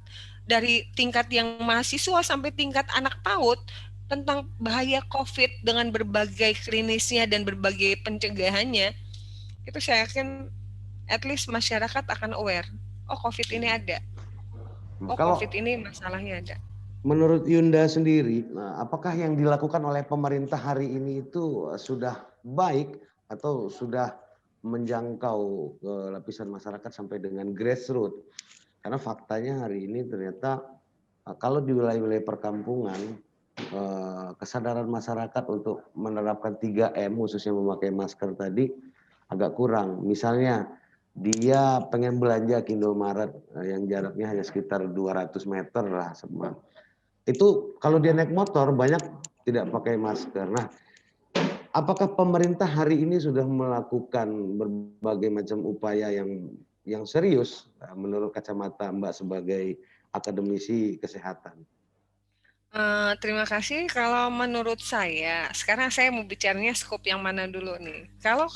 Speaker 2: dari tingkat yang mahasiswa sampai tingkat anak PAUD tentang bahaya COVID dengan berbagai klinisnya dan berbagai pencegahannya, itu saya yakin at least masyarakat akan aware. Oh, COVID ini ada. Oh, COVID ini masalahnya ada.
Speaker 1: Menurut Yunda sendiri, apakah yang dilakukan oleh pemerintah hari ini itu sudah baik atau sudah menjangkau ke lapisan masyarakat sampai dengan grassroots? Karena faktanya hari ini ternyata kalau di wilayah-wilayah perkampungan, kesadaran masyarakat untuk menerapkan 3M khususnya memakai masker tadi agak kurang. Misalnya dia pengen belanja ke Indomaret yang jaraknya hanya sekitar 200 meter lah. Itu kalau dia naik motor banyak tidak pakai masker. Nah, apakah pemerintah hari ini sudah melakukan berbagai macam upaya yang serius menurut kacamata Mbak sebagai akademisi kesehatan?
Speaker 2: Terima kasih. Kalau menurut saya, sekarang saya mau bicaranya skop yang mana dulu nih. Kalau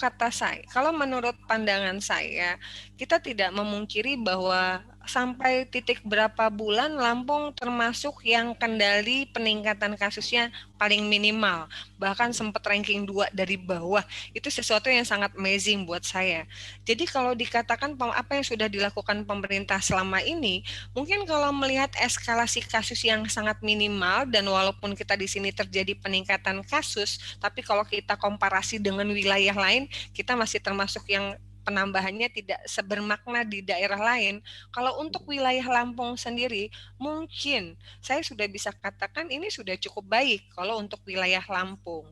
Speaker 2: menurut pandangan saya, kita tidak memungkiri bahwa sampai titik berapa bulan Lampung termasuk yang kendali peningkatan kasusnya paling minimal. Bahkan sempat ranking 2 dari bawah. Itu sesuatu yang sangat amazing buat saya. Jadi kalau dikatakan apa yang sudah dilakukan pemerintah selama ini, mungkin kalau melihat eskalasi kasus yang sangat minimal dan walaupun kita di sini terjadi peningkatan kasus, tapi kalau kita komparasi dengan wilayah lain, kita masih termasuk yang penambahannya tidak sebermakna di daerah lain. Kalau untuk wilayah Lampung sendiri, mungkin saya sudah bisa katakan ini sudah cukup baik kalau untuk wilayah Lampung.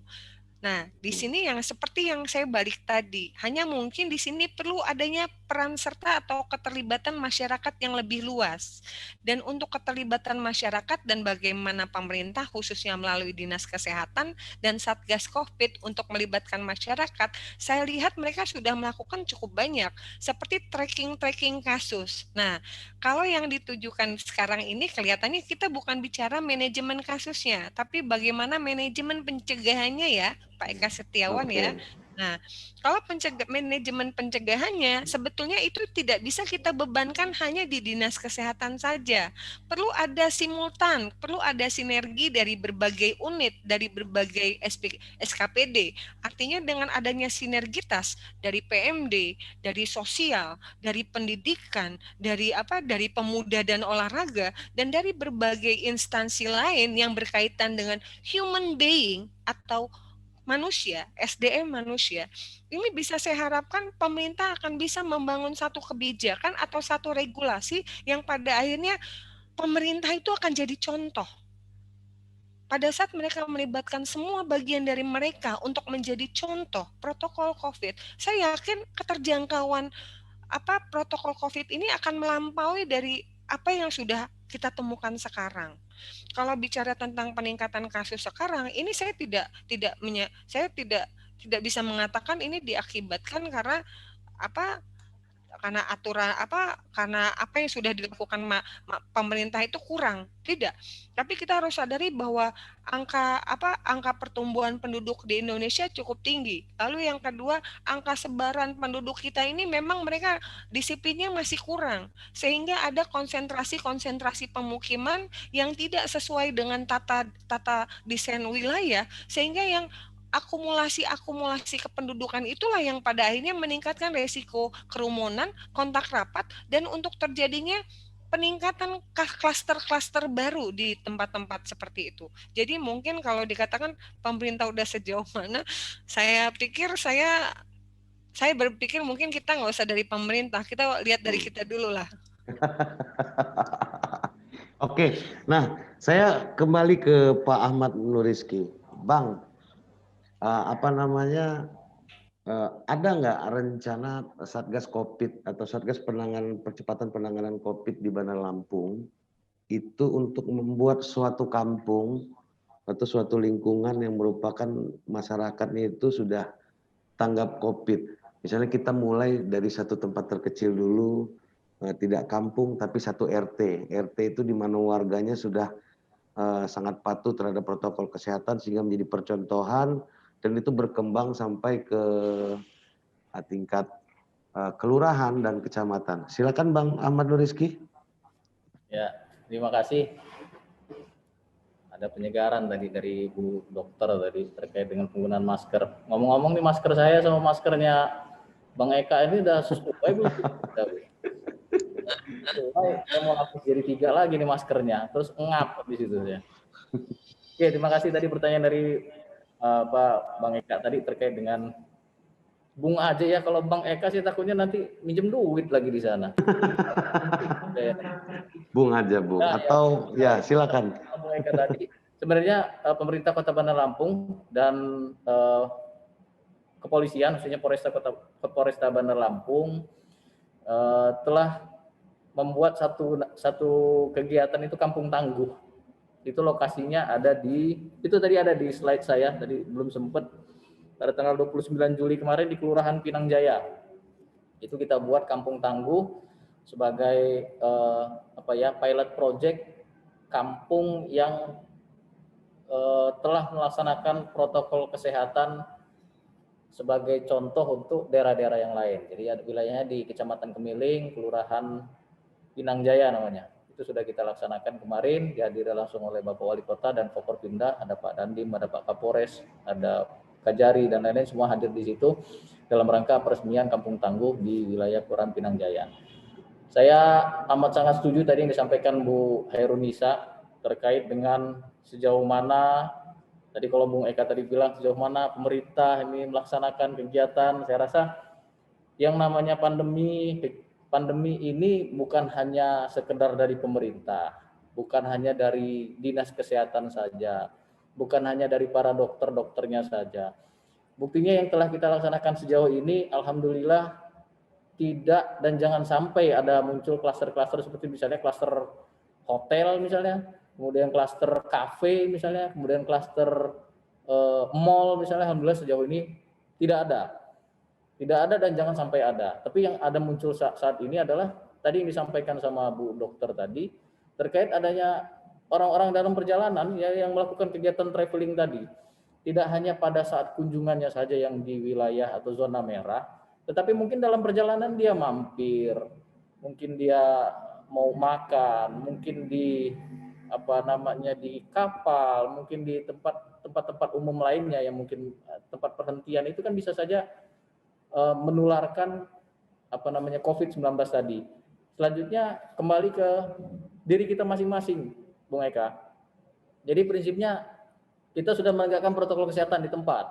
Speaker 2: Nah, di sini yang seperti yang saya balik tadi, hanya mungkin di sini perlu adanya peran serta atau keterlibatan masyarakat yang lebih luas. Dan untuk keterlibatan masyarakat dan bagaimana pemerintah khususnya melalui Dinas Kesehatan dan Satgas Covid untuk melibatkan masyarakat, saya lihat mereka sudah melakukan cukup banyak, seperti tracking kasus. Nah, kalau yang ditujukan sekarang ini kelihatannya kita bukan bicara manajemen kasusnya, tapi bagaimana manajemen pencegahannya ya, Pak Eka Setiawan ya. Nah, kalau manajemen pencegahannya sebetulnya itu tidak bisa kita bebankan hanya di Dinas Kesehatan saja. Perlu ada simultan, perlu ada sinergi dari berbagai unit, dari berbagai SKPD. Artinya dengan adanya sinergitas dari PMD, dari sosial, dari pendidikan, dari pemuda dan olahraga, dan dari berbagai instansi lain yang berkaitan dengan human being atau manusia, SDM manusia, ini bisa saya harapkan pemerintah akan bisa membangun satu kebijakan atau satu regulasi yang pada akhirnya pemerintah itu akan jadi contoh. Pada saat mereka melibatkan semua bagian dari mereka untuk menjadi contoh protokol COVID, saya yakin keterjangkauan protokol COVID ini akan melampaui dari apa yang sudah kita temukan sekarang. Kalau bicara tentang peningkatan kasus sekarang, ini saya tidak bisa mengatakan ini diakibatkan karena karena apa yang sudah dilakukan pemerintah itu kurang. Tidak. Tapi kita harus sadari bahwa angka pertumbuhan penduduk di Indonesia cukup tinggi. Lalu yang kedua, angka sebaran penduduk kita ini memang mereka disiplinnya masih kurang, sehingga ada konsentrasi pemukiman yang tidak sesuai dengan tata desain wilayah, sehingga yang akumulasi kependudukan itulah yang pada akhirnya meningkatkan resiko kerumunan, kontak rapat, dan untuk terjadinya peningkatan klaster-klaster baru di tempat-tempat seperti itu. Jadi mungkin kalau dikatakan pemerintah udah sejauh mana, saya berpikir mungkin kita nggak usah dari pemerintah, kita lihat dari kita dulu lah.
Speaker 1: Oke, nah saya kembali ke Pak Ahmad Nuriski. Bang, ada nggak rencana Satgas COVID atau Satgas percepatan penanganan COVID di Bandar Lampung itu untuk membuat suatu kampung atau suatu lingkungan yang merupakan masyarakatnya itu sudah tanggap COVID. Misalnya kita mulai dari satu tempat terkecil dulu, tidak kampung tapi satu RT. RT itu di mana warganya sudah sangat patuh terhadap protokol kesehatan sehingga menjadi percontohan, dan itu berkembang sampai ke tingkat kelurahan dan kecamatan. Silakan Bang Ahmad Nuriski.
Speaker 3: Ya, terima kasih. Ada penyegaran tadi dari Bu Dokter tadi terkait dengan penggunaan masker. Ngomong-ngomong nih, masker saya sama maskernya Bang Eka ini udah sesuai belum? Saya mau hapus jadi 3 lagi nih maskernya, terus ngap di situ ya. Oke, terima kasih tadi pertanyaan dari Pak Bang Eka tadi terkait dengan Bung aja ya, kalau Bang Eka sih takutnya nanti minjem duit lagi di sana.
Speaker 1: Bung aja, Bung. Nah, atau ya silakan.
Speaker 3: Bung Eka tadi, sebenarnya pemerintah Kota Bandar Lampung dan kepolisian, khususnya Polresta Bandar Lampung telah membuat satu kegiatan itu Kampung Tangguh. Itu lokasinya ada itu tadi ada di slide saya, tadi belum sempat, pada tanggal 29 Juli kemarin di Kelurahan Pinang Jaya. Itu kita buat Kampung Tangguh sebagai pilot project kampung yang telah melaksanakan protokol kesehatan sebagai contoh untuk daerah-daerah yang lain. Jadi wilayahnya di Kecamatan Kemiling, Kelurahan Pinang Jaya namanya. Itu sudah kita laksanakan kemarin, dihadiri langsung oleh Bapak Wali Kota dan Forkopimda, ada Pak Dandim, ada Pak Kapolres, ada Kajari dan lain-lain, semua hadir di situ dalam rangka peresmian Kampung Tangguh di wilayah Kelurahan Pinang Jaya. Saya amat sangat setuju tadi yang disampaikan Bu Hairunisa terkait dengan sejauh mana, tadi kalau Bung Eka tadi bilang sejauh mana pemerintah ini melaksanakan kegiatan. Saya rasa yang namanya pandemi ini bukan hanya sekedar dari pemerintah, bukan hanya dari dinas kesehatan saja, bukan hanya dari para dokternya saja. Buktinya yang telah kita laksanakan sejauh ini, alhamdulillah tidak dan jangan sampai ada muncul klaster-klaster seperti misalnya klaster hotel misalnya, kemudian klaster kafe misalnya, kemudian klaster mall misalnya. Alhamdulillah sejauh ini tidak ada dan jangan sampai ada. Tapi yang ada muncul saat ini adalah tadi yang disampaikan sama Bu Dokter tadi terkait adanya orang-orang dalam perjalanan yang melakukan kegiatan traveling tadi. Tidak hanya pada saat kunjungannya saja yang di wilayah atau zona merah, tetapi mungkin dalam perjalanan dia mampir, mungkin dia mau makan, mungkin di di kapal, mungkin di tempat-tempat umum lainnya yang mungkin tempat perhentian, itu kan bisa saja menularkan COVID-19 tadi. Selanjutnya kembali ke diri kita masing-masing, Bung Eka. Jadi prinsipnya kita sudah menegakkan protokol kesehatan di tempat.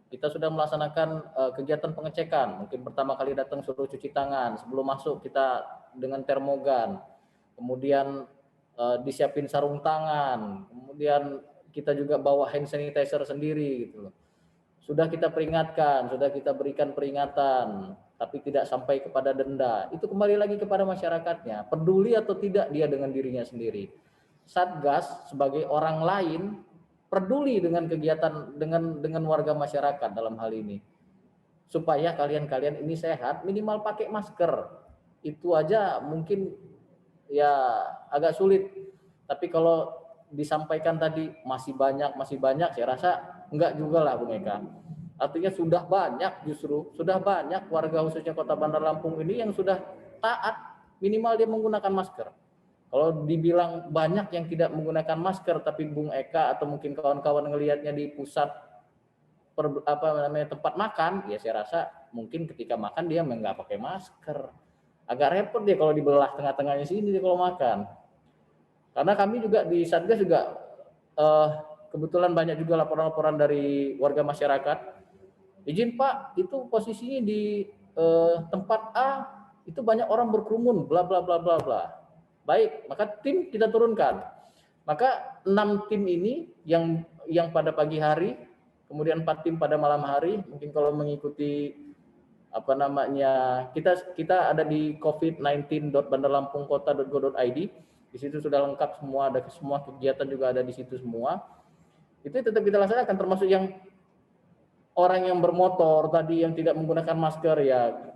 Speaker 3: Kita sudah melaksanakan kegiatan pengecekan. Mungkin pertama kali datang suruh cuci tangan, sebelum masuk kita dengan termogan. Kemudian disiapin sarung tangan. Kemudian kita juga bawa hand sanitizer sendiri gitu loh. Sudah kita peringatkan, sudah kita berikan peringatan, tapi tidak sampai kepada denda. Itu kembali lagi kepada masyarakatnya, peduli atau tidak dia dengan dirinya sendiri. Satgas sebagai orang lain peduli dengan kegiatan dengan warga masyarakat dalam hal ini. supaya kalian-kalian ini sehat, minimal pakai masker. Itu aja mungkin ya agak sulit. Tapi kalau disampaikan tadi masih banyak, saya rasa enggak juga lah Bung Eka. Artinya sudah banyak warga khususnya Kota Bandar Lampung ini yang sudah taat, minimal dia menggunakan masker. Kalau dibilang banyak yang tidak menggunakan masker, tapi Bung Eka atau mungkin kawan-kawan ngelihatnya di pusat tempat makan, ya saya rasa mungkin ketika makan dia nggak pakai masker. Agak repot dia kalau dibelah tengah-tengahnya sini dia kalau makan. Karena kami juga di Satgas juga kebetulan banyak juga laporan-laporan dari warga masyarakat. Izin Pak, itu posisinya di tempat A itu banyak orang berkerumun, bla bla bla bla bla. Baik, maka tim kita turunkan. Maka 6 tim ini yang pada pagi hari, kemudian 4 tim pada malam hari, mungkin kalau mengikuti kita ada di covid19.bandarlampungkota.go.id, di situ sudah lengkap semua, ada semua kegiatan juga ada di situ semua. Itu tetap kita laksanakan, termasuk yang orang yang bermotor tadi yang tidak menggunakan masker, ya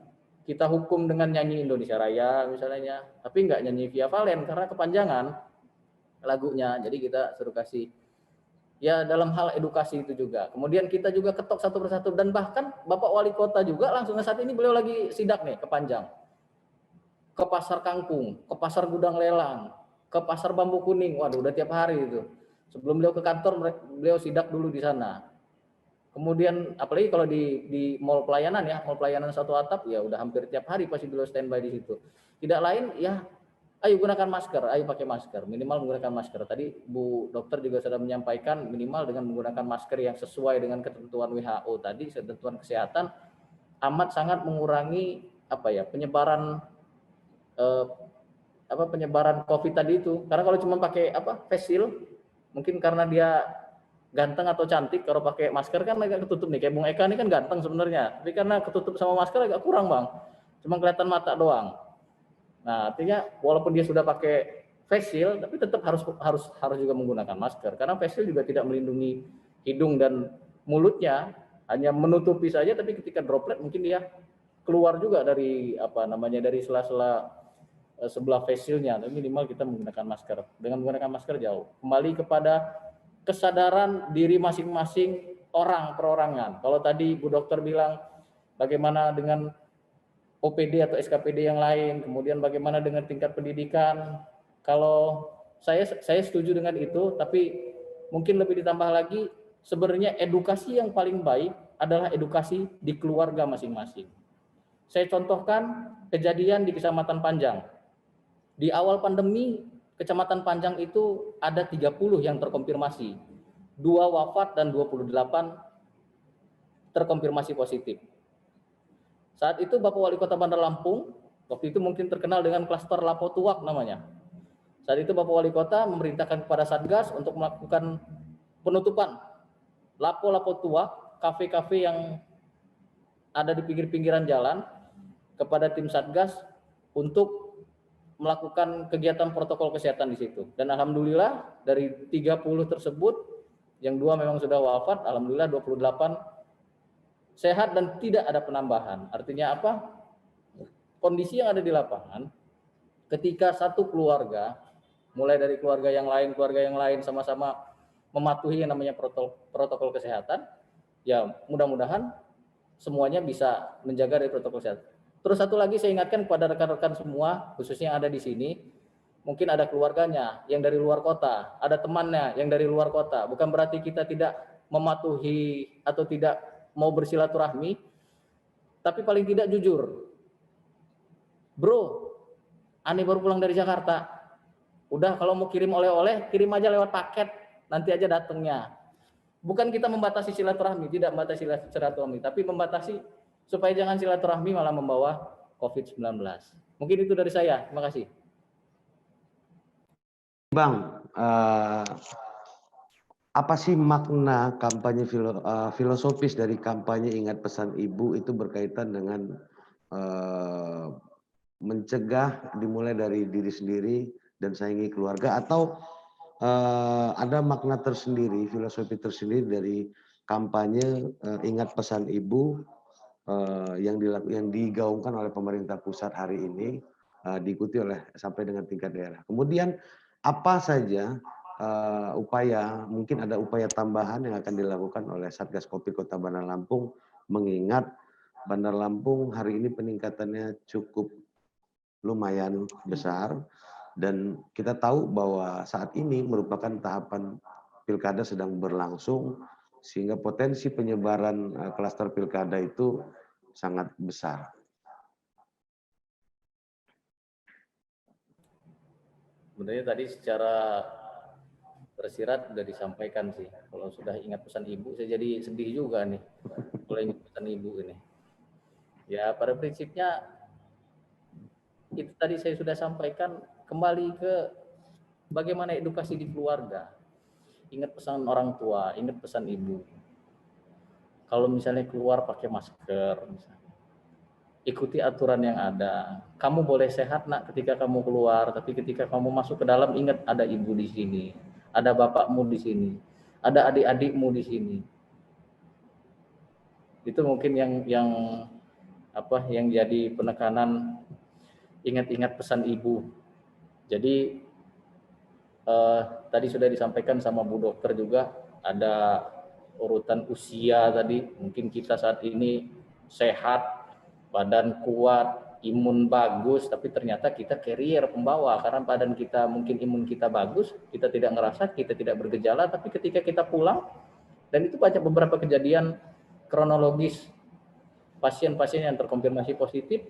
Speaker 3: kita hukum dengan nyanyi Indonesia Raya misalnya, tapi nggak nyanyi Via Valen karena kepanjangan lagunya, jadi kita suruh kasih. Ya dalam hal edukasi itu juga. Kemudian kita juga ketok satu persatu, dan bahkan Bapak Wali Kota juga langsung saat ini beliau lagi sidak nih ke Panjang, ke Pasar Kangkung, ke Pasar Gudang Lelang, ke Pasar Bambu Kuning. Waduh, udah tiap hari itu. Sebelum beliau ke kantor, beliau sidak dulu di sana. Kemudian apalagi kalau di mall pelayanan ya, mall pelayanan satu atap, ya udah hampir tiap hari pasti beliau standby di situ. Tidak lain ya, ayo gunakan masker, ayo pakai masker, minimal menggunakan masker. Tadi Bu Dokter juga sudah menyampaikan minimal dengan menggunakan masker yang sesuai dengan ketentuan WHO tadi, ketentuan kesehatan, amat sangat mengurangi penyebaran penyebaran COVID tadi itu. Karena kalau cuma pakai face shield, mungkin karena dia ganteng atau cantik, kalau pakai masker kan agak ketutup nih. Kayak Bung Eka ini kan ganteng sebenarnya, tapi karena ketutup sama masker agak kurang Bang, cuma kelihatan mata doang. Nah, artinya walaupun dia sudah pakai face shield, tapi tetap harus juga menggunakan masker, karena face shield juga tidak melindungi hidung dan mulutnya, hanya menutupi saja, tapi ketika droplet mungkin dia keluar juga dari dari sela-sela sebelah face shieldnya. Tapi minimal kita menggunakan masker. Dengan menggunakan masker jauh. Kembali kepada kesadaran diri masing-masing orang perorangan. Kalau tadi Bu Dokter bilang bagaimana dengan OPD atau SKPD yang lain, kemudian bagaimana dengan tingkat pendidikan. Kalau saya setuju dengan itu, tapi mungkin lebih ditambah lagi, sebenarnya edukasi yang paling baik adalah edukasi di keluarga masing-masing. Saya contohkan kejadian di Kecamatan Panjang. Di awal pandemi, Kecamatan Panjang itu ada 30 yang terkonfirmasi. 2 wafat dan 28 terkonfirmasi positif. Saat itu Bapak Wali Kota Bandar Lampung, waktu itu mungkin terkenal dengan klaster Lapo Tuak namanya. Saat itu Bapak Wali Kota memerintahkan kepada Satgas untuk melakukan penutupan Lapo Tuak, kafe-kafe yang ada di pinggir-pinggiran jalan, kepada tim Satgas untuk melakukan kegiatan protokol kesehatan di situ. Dan alhamdulillah dari 30 tersebut, yang 2 memang sudah wafat, alhamdulillah 28 sehat dan tidak ada penambahan. Artinya apa? Kondisi yang ada di lapangan, ketika satu keluarga, mulai dari keluarga yang lain sama-sama mematuhi yang namanya protokol kesehatan, ya mudah-mudahan semuanya bisa menjaga dari protokol kesehatan. Terus satu lagi saya ingatkan kepada rekan-rekan semua, khususnya yang ada di sini, mungkin ada keluarganya yang dari luar kota, ada temannya yang dari luar kota. Bukan berarti kita tidak mematuhi atau tidak mau bersilaturahmi, tapi paling tidak jujur. Bro, Ani baru pulang dari Jakarta. Udah kalau mau kirim oleh-oleh, kirim aja lewat paket, nanti aja datangnya. Bukan kita membatasi silaturahmi, tidak membatasi silaturahmi, tapi membatasi supaya jangan silaturahmi malah membawa COVID-19. Mungkin itu dari saya. Terima kasih.
Speaker 1: Bang, apa sih makna kampanye filosofis dari kampanye Ingat Pesan Ibu itu berkaitan dengan mencegah dimulai dari diri sendiri dan sayangi keluarga, atau ada makna tersendiri, filosofi tersendiri dari kampanye Ingat Pesan Ibu yang digaungkan oleh pemerintah pusat hari ini diikuti oleh sampai dengan tingkat daerah. Kemudian apa saja upaya, mungkin ada upaya tambahan yang akan dilakukan oleh Satgas Covid Kota Bandar Lampung, mengingat Bandar Lampung hari ini peningkatannya cukup lumayan besar, dan kita tahu bahwa saat ini merupakan tahapan pilkada sedang berlangsung, sehingga potensi penyebaran klaster pilkada itu sangat besar.
Speaker 3: Sebenarnya tadi secara tersirat sudah disampaikan sih. Kalau sudah ingat pesan ibu, saya jadi sedih juga nih. Kalau ingat pesan ibu ini. Ya, pada prinsipnya itu tadi saya sudah sampaikan, kembali ke bagaimana edukasi di keluarga. Ingat pesan orang tua, ingat pesan ibu. Kalau misalnya keluar pakai masker, misalnya, ikuti aturan yang ada. Kamu boleh sehat nak ketika kamu keluar, tapi ketika kamu masuk ke dalam, ingat ada ibu di sini, ada bapakmu di sini, ada adik-adikmu di sini. Itu mungkin yang jadi penekanan, ingat-ingat pesan ibu. Jadi tadi sudah disampaikan sama Bu Dokter juga, ada urutan usia tadi. Mungkin kita saat ini sehat, badan kuat, imun bagus, tapi ternyata kita carrier pembawa, karena badan kita mungkin imun kita bagus, kita tidak ngerasa, kita tidak bergejala, tapi ketika kita pulang, dan itu banyak beberapa kejadian kronologis pasien-pasien yang terkonfirmasi positif,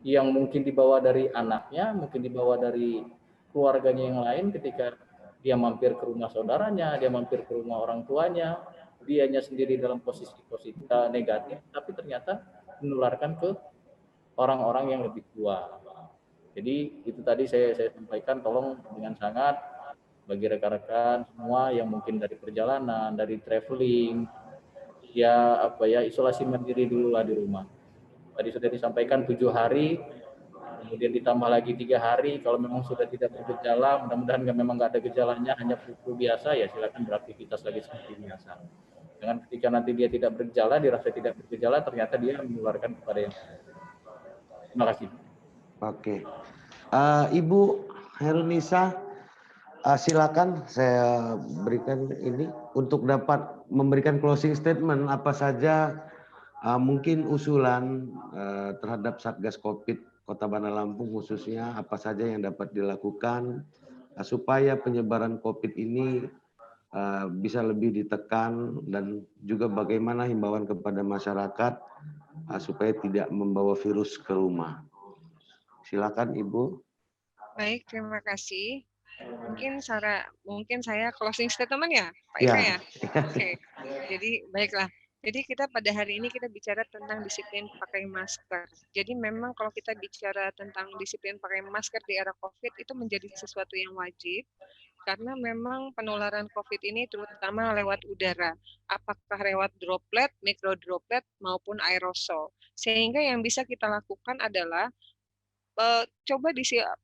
Speaker 3: yang mungkin dibawa dari anaknya, mungkin dibawa dari keluarganya yang lain, ketika dia mampir ke rumah saudaranya, dia mampir ke rumah orang tuanya, dianya sendiri dalam posisi positif negatif, tapi ternyata menularkan ke orang-orang yang lebih tua. Jadi itu tadi saya sampaikan, tolong dengan sangat bagi rekan-rekan semua yang mungkin dari perjalanan, dari traveling, ya isolasi mandiri dulu lah di rumah. Tadi sudah disampaikan 7 hari, kemudian ditambah lagi 3 hari. Kalau memang sudah tidak bergejala, mudah-mudahan memang nggak ada gejalanya, hanya flu biasa, ya silakan beraktivitas lagi seperti biasa. Dengan ketika nanti dia tidak bergejala, dirasa tidak bergejala, ternyata dia menularkan kepada yang lain. Terima kasih.
Speaker 1: Oke, Ibu Herunisa, silakan saya berikan ini untuk dapat memberikan closing statement, apa saja mungkin usulan terhadap Satgas Covid Kota Bandar Lampung khususnya, apa saja yang dapat dilakukan supaya penyebaran Covid ini bisa lebih ditekan, dan juga bagaimana himbauan kepada masyarakat supaya tidak membawa virus ke rumah. Silakan Ibu.
Speaker 2: Baik, terima kasih. Mungkin saya closing statement ya, Pak
Speaker 1: Ya.
Speaker 2: Ika ya. Oke. Jadi baiklah. Jadi kita pada hari ini kita bicara tentang disiplin pakai masker. Jadi memang kalau kita bicara tentang disiplin pakai masker di era COVID itu menjadi sesuatu yang wajib, karena memang penularan COVID ini terutama lewat udara, apakah lewat droplet, mikrodroplet maupun aerosol. Sehingga yang bisa kita lakukan adalah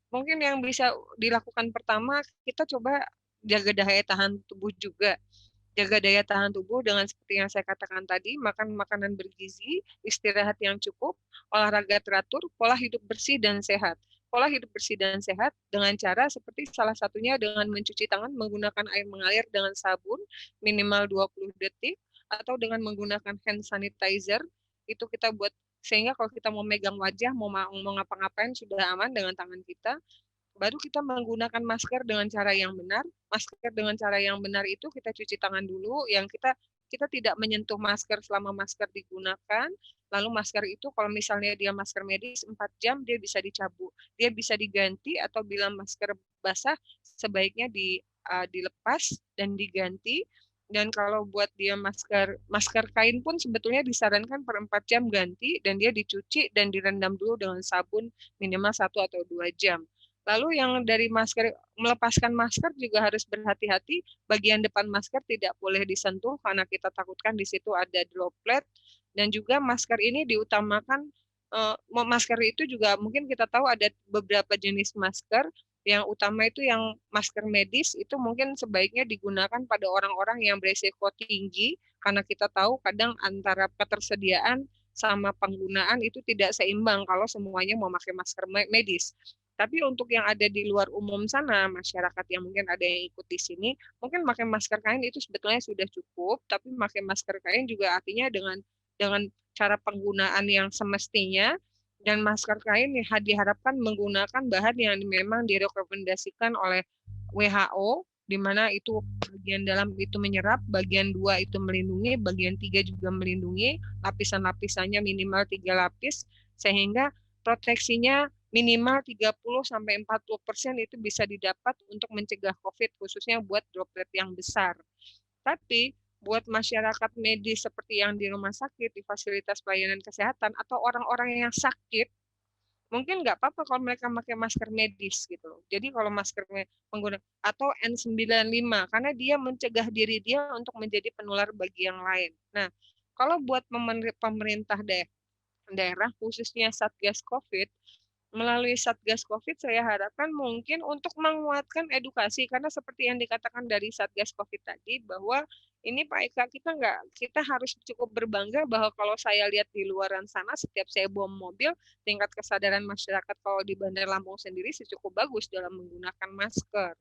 Speaker 2: mungkin yang bisa dilakukan pertama, kita coba jaga daya tahan tubuh juga. Jaga daya tahan tubuh dengan seperti yang saya katakan tadi, makan makanan bergizi, istirahat yang cukup, olahraga teratur, pola hidup bersih dan sehat. Pola hidup bersih dan sehat dengan cara seperti salah satunya dengan mencuci tangan menggunakan air mengalir dengan sabun minimal 20 detik, atau dengan menggunakan hand sanitizer. Itu kita buat sehingga kalau kita mau megang wajah, mau ngapa-ngapain sudah aman dengan tangan kita. Baru kita menggunakan masker dengan cara yang benar. Masker dengan cara yang benar itu kita cuci tangan dulu, yang kita tidak menyentuh masker selama masker digunakan. Lalu masker itu kalau misalnya dia masker medis 4 jam dia bisa dicabut, dia bisa diganti, atau bila masker basah sebaiknya dilepas dan diganti. Dan kalau buat dia masker kain pun sebetulnya disarankan per 4 jam ganti, dan dia dicuci dan direndam dulu dengan sabun minimal 1 atau 2 jam. Lalu yang dari melepaskan masker juga harus berhati-hati, bagian depan masker tidak boleh disentuh karena kita takutkan di situ ada droplet. Dan juga masker ini diutamakan, masker itu juga mungkin kita tahu ada beberapa jenis masker. Yang utama itu yang masker medis, itu mungkin sebaiknya digunakan pada orang-orang yang beresiko tinggi, karena kita tahu kadang antara ketersediaan sama penggunaan itu tidak seimbang kalau semuanya mau pakai masker medis. Tapi untuk yang ada di luar umum sana, masyarakat yang mungkin ada yang ikut di sini, mungkin pakai masker kain itu sebetulnya sudah cukup, tapi pakai masker kain juga artinya dengan cara penggunaan yang semestinya, dan masker kain diharapkan menggunakan bahan yang memang direkomendasikan oleh WHO, di mana itu bagian dalam itu menyerap, bagian 2 itu melindungi, bagian 3 juga melindungi, lapisan-lapisannya minimal 3 lapis, sehingga proteksinya minimal 30-40% itu bisa didapat untuk mencegah COVID, khususnya buat droplet yang besar. Tapi buat masyarakat medis seperti yang di rumah sakit, di fasilitas pelayanan kesehatan, atau orang-orang yang sakit, mungkin nggak apa-apa kalau mereka pakai masker medis gitu. Jadi kalau masker pengguna atau N95 karena dia mencegah diri dia untuk menjadi penular bagi yang lain. Nah, kalau buat pemerintah daerah khususnya Satgas Covid, melalui Satgas Covid saya harapkan mungkin untuk menguatkan edukasi karena seperti yang dikatakan dari Satgas Covid tadi bahwa ini Pak Eka kita harus cukup berbangga bahwa kalau saya lihat di luaran sana setiap saya bawa mobil tingkat kesadaran masyarakat kalau di Bandar Lampung sendiri cukup bagus dalam menggunakan masker.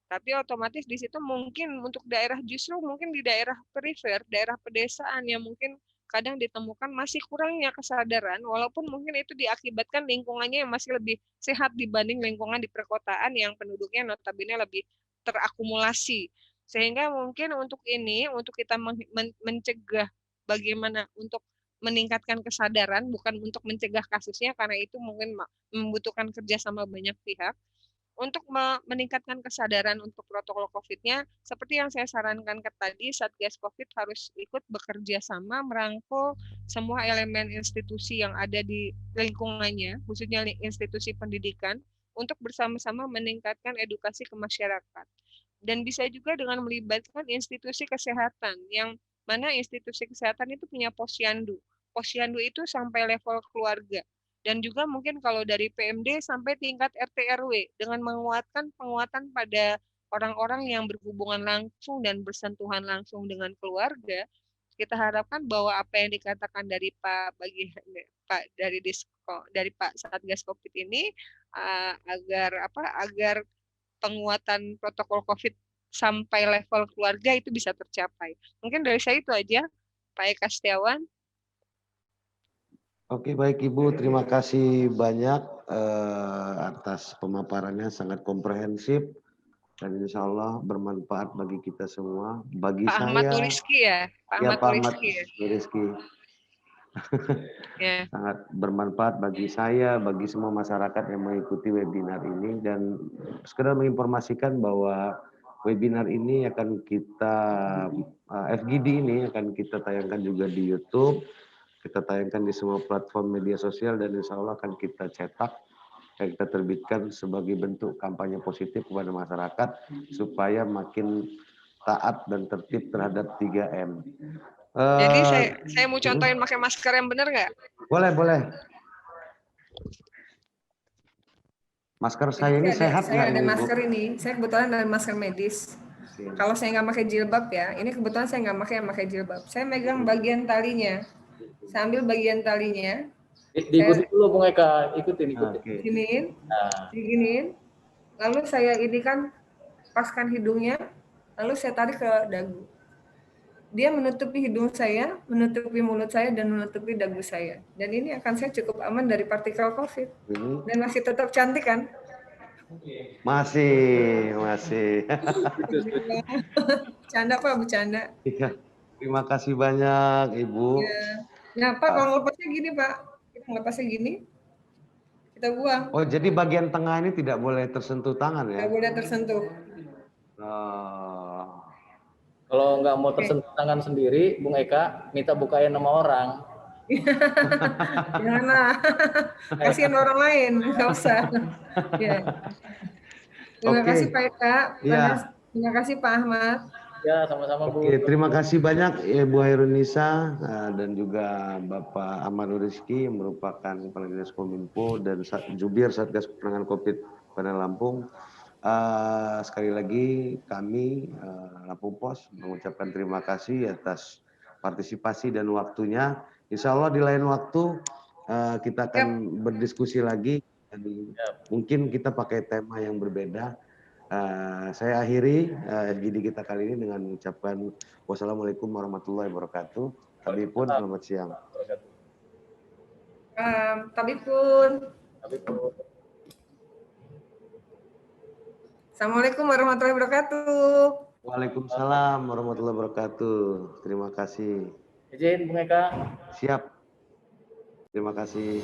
Speaker 2: Tapi otomatis di situ mungkin untuk daerah justru mungkin di daerah perifer, daerah pedesaan yang mungkin kadang ditemukan masih kurangnya kesadaran, walaupun mungkin itu diakibatkan lingkungannya yang masih lebih sehat dibanding lingkungan di perkotaan yang penduduknya notabene lebih terakumulasi. Sehingga mungkin untuk kita mencegah bagaimana untuk meningkatkan kesadaran, bukan untuk mencegah kasusnya, karena itu mungkin membutuhkan kerjasama banyak pihak, untuk meningkatkan kesadaran untuk protokol COVID-nya, seperti yang saya sarankan tadi, Satgas COVID harus ikut bekerja sama merangkul semua elemen institusi yang ada di lingkungannya, khususnya institusi pendidikan, untuk bersama-sama meningkatkan edukasi ke masyarakat. Dan bisa juga dengan melibatkan institusi kesehatan, yang mana institusi kesehatan itu punya posyandu. Posyandu itu sampai level keluarga. Dan juga mungkin kalau dari PMD sampai tingkat RT RW dengan penguatan pada orang-orang yang berhubungan langsung dan bersentuhan langsung dengan keluarga, kita harapkan bahwa apa yang dikatakan dari dari Pak Satgas Covid ini agar penguatan protokol Covid sampai level keluarga itu bisa tercapai. Mungkin dari saya itu aja, Pak Eka Setiawan.
Speaker 1: Oke, baik Ibu, terima kasih banyak atas pemaparannya sangat komprehensif dan insya Allah bermanfaat bagi kita semua. Bagi
Speaker 2: Pak
Speaker 1: saya,
Speaker 2: Ahmad Nuriski ya, Pak
Speaker 1: ya
Speaker 2: Ahmad
Speaker 1: Pak Ahmad
Speaker 2: Nuriski ya.
Speaker 1: Nuriski,
Speaker 2: Ya.
Speaker 1: sangat bermanfaat bagi saya, bagi semua masyarakat yang mengikuti webinar ini, dan sekedar menginformasikan bahwa webinar ini akan kita FGD ini akan kita tayangkan juga di YouTube. Kita tayangkan di semua platform media sosial dan insya Allah akan kita cetak dan kita terbitkan sebagai bentuk kampanye positif kepada masyarakat supaya makin taat dan tertib terhadap 3M.
Speaker 2: Jadi saya mau contohin pakai masker yang benar nggak?
Speaker 1: Boleh, boleh. Masker saya ini sehat nggak?
Speaker 4: Saya ada masker ini. Saya kebetulan ada masker medis. Kalau saya nggak pakai jilbab ya, ini kebetulan saya nggak pakai jilbab. Saya megang bagian talinya. Saya ambil bagian talinya.
Speaker 3: Diikuti dulu Bung Eka, ikutin.
Speaker 4: Diginiin. Lalu saya ini kan paskan hidungnya, lalu saya tarik ke dagu. Dia menutupi hidung saya, menutupi mulut saya, dan menutupi dagu saya. Dan ini akan saya cukup aman dari partikel COVID. Dan masih tetap cantik kan?
Speaker 1: Masih.
Speaker 4: Bercanda Pak, bercanda.
Speaker 1: Iya. Terima kasih banyak Ibu.
Speaker 4: Ya. Nah Pak, kalau lepasnya gini Pak, kita lepasnya gini, kita buang.
Speaker 1: Oh, jadi bagian tengah ini tidak boleh tersentuh tangan ya?
Speaker 4: Tidak boleh tersentuh.
Speaker 3: Kalau nggak mau tersentuh tangan sendiri, Bung Eka minta bukain nama orang.
Speaker 4: Janganlah, kasihan orang lain, nggak usah. Ya. Terima kasih Pak Eka, terima kasih Pak Ahmad.
Speaker 3: Ya, sama-sama Bu.
Speaker 1: Oke, terima kasih banyak Ibu Hairunisa dan juga Bapak Ahmad Nuriski yang merupakan Kepala Dinas Kominfo dan Jubir Satgas Penanganan COVID Bandar Lampung. Sekali lagi kami Lampung Pos mengucapkan terima kasih atas partisipasi dan waktunya Insya Allah di lain waktu kita akan berdiskusi lagi. Dan mungkin kita pakai tema yang berbeda. Saya akhiri gidi kita kali ini dengan mengucapkan wassalamualaikum warahmatullahi wabarakatuh. Tabipun, selamat siang.
Speaker 4: Tabipun. Assalamualaikum warahmatullahi wabarakatuh.
Speaker 1: Waalaikumsalam warahmatullahi wabarakatuh. Terima kasih.
Speaker 3: Izin Bung Eka.
Speaker 1: Siap. Terima kasih.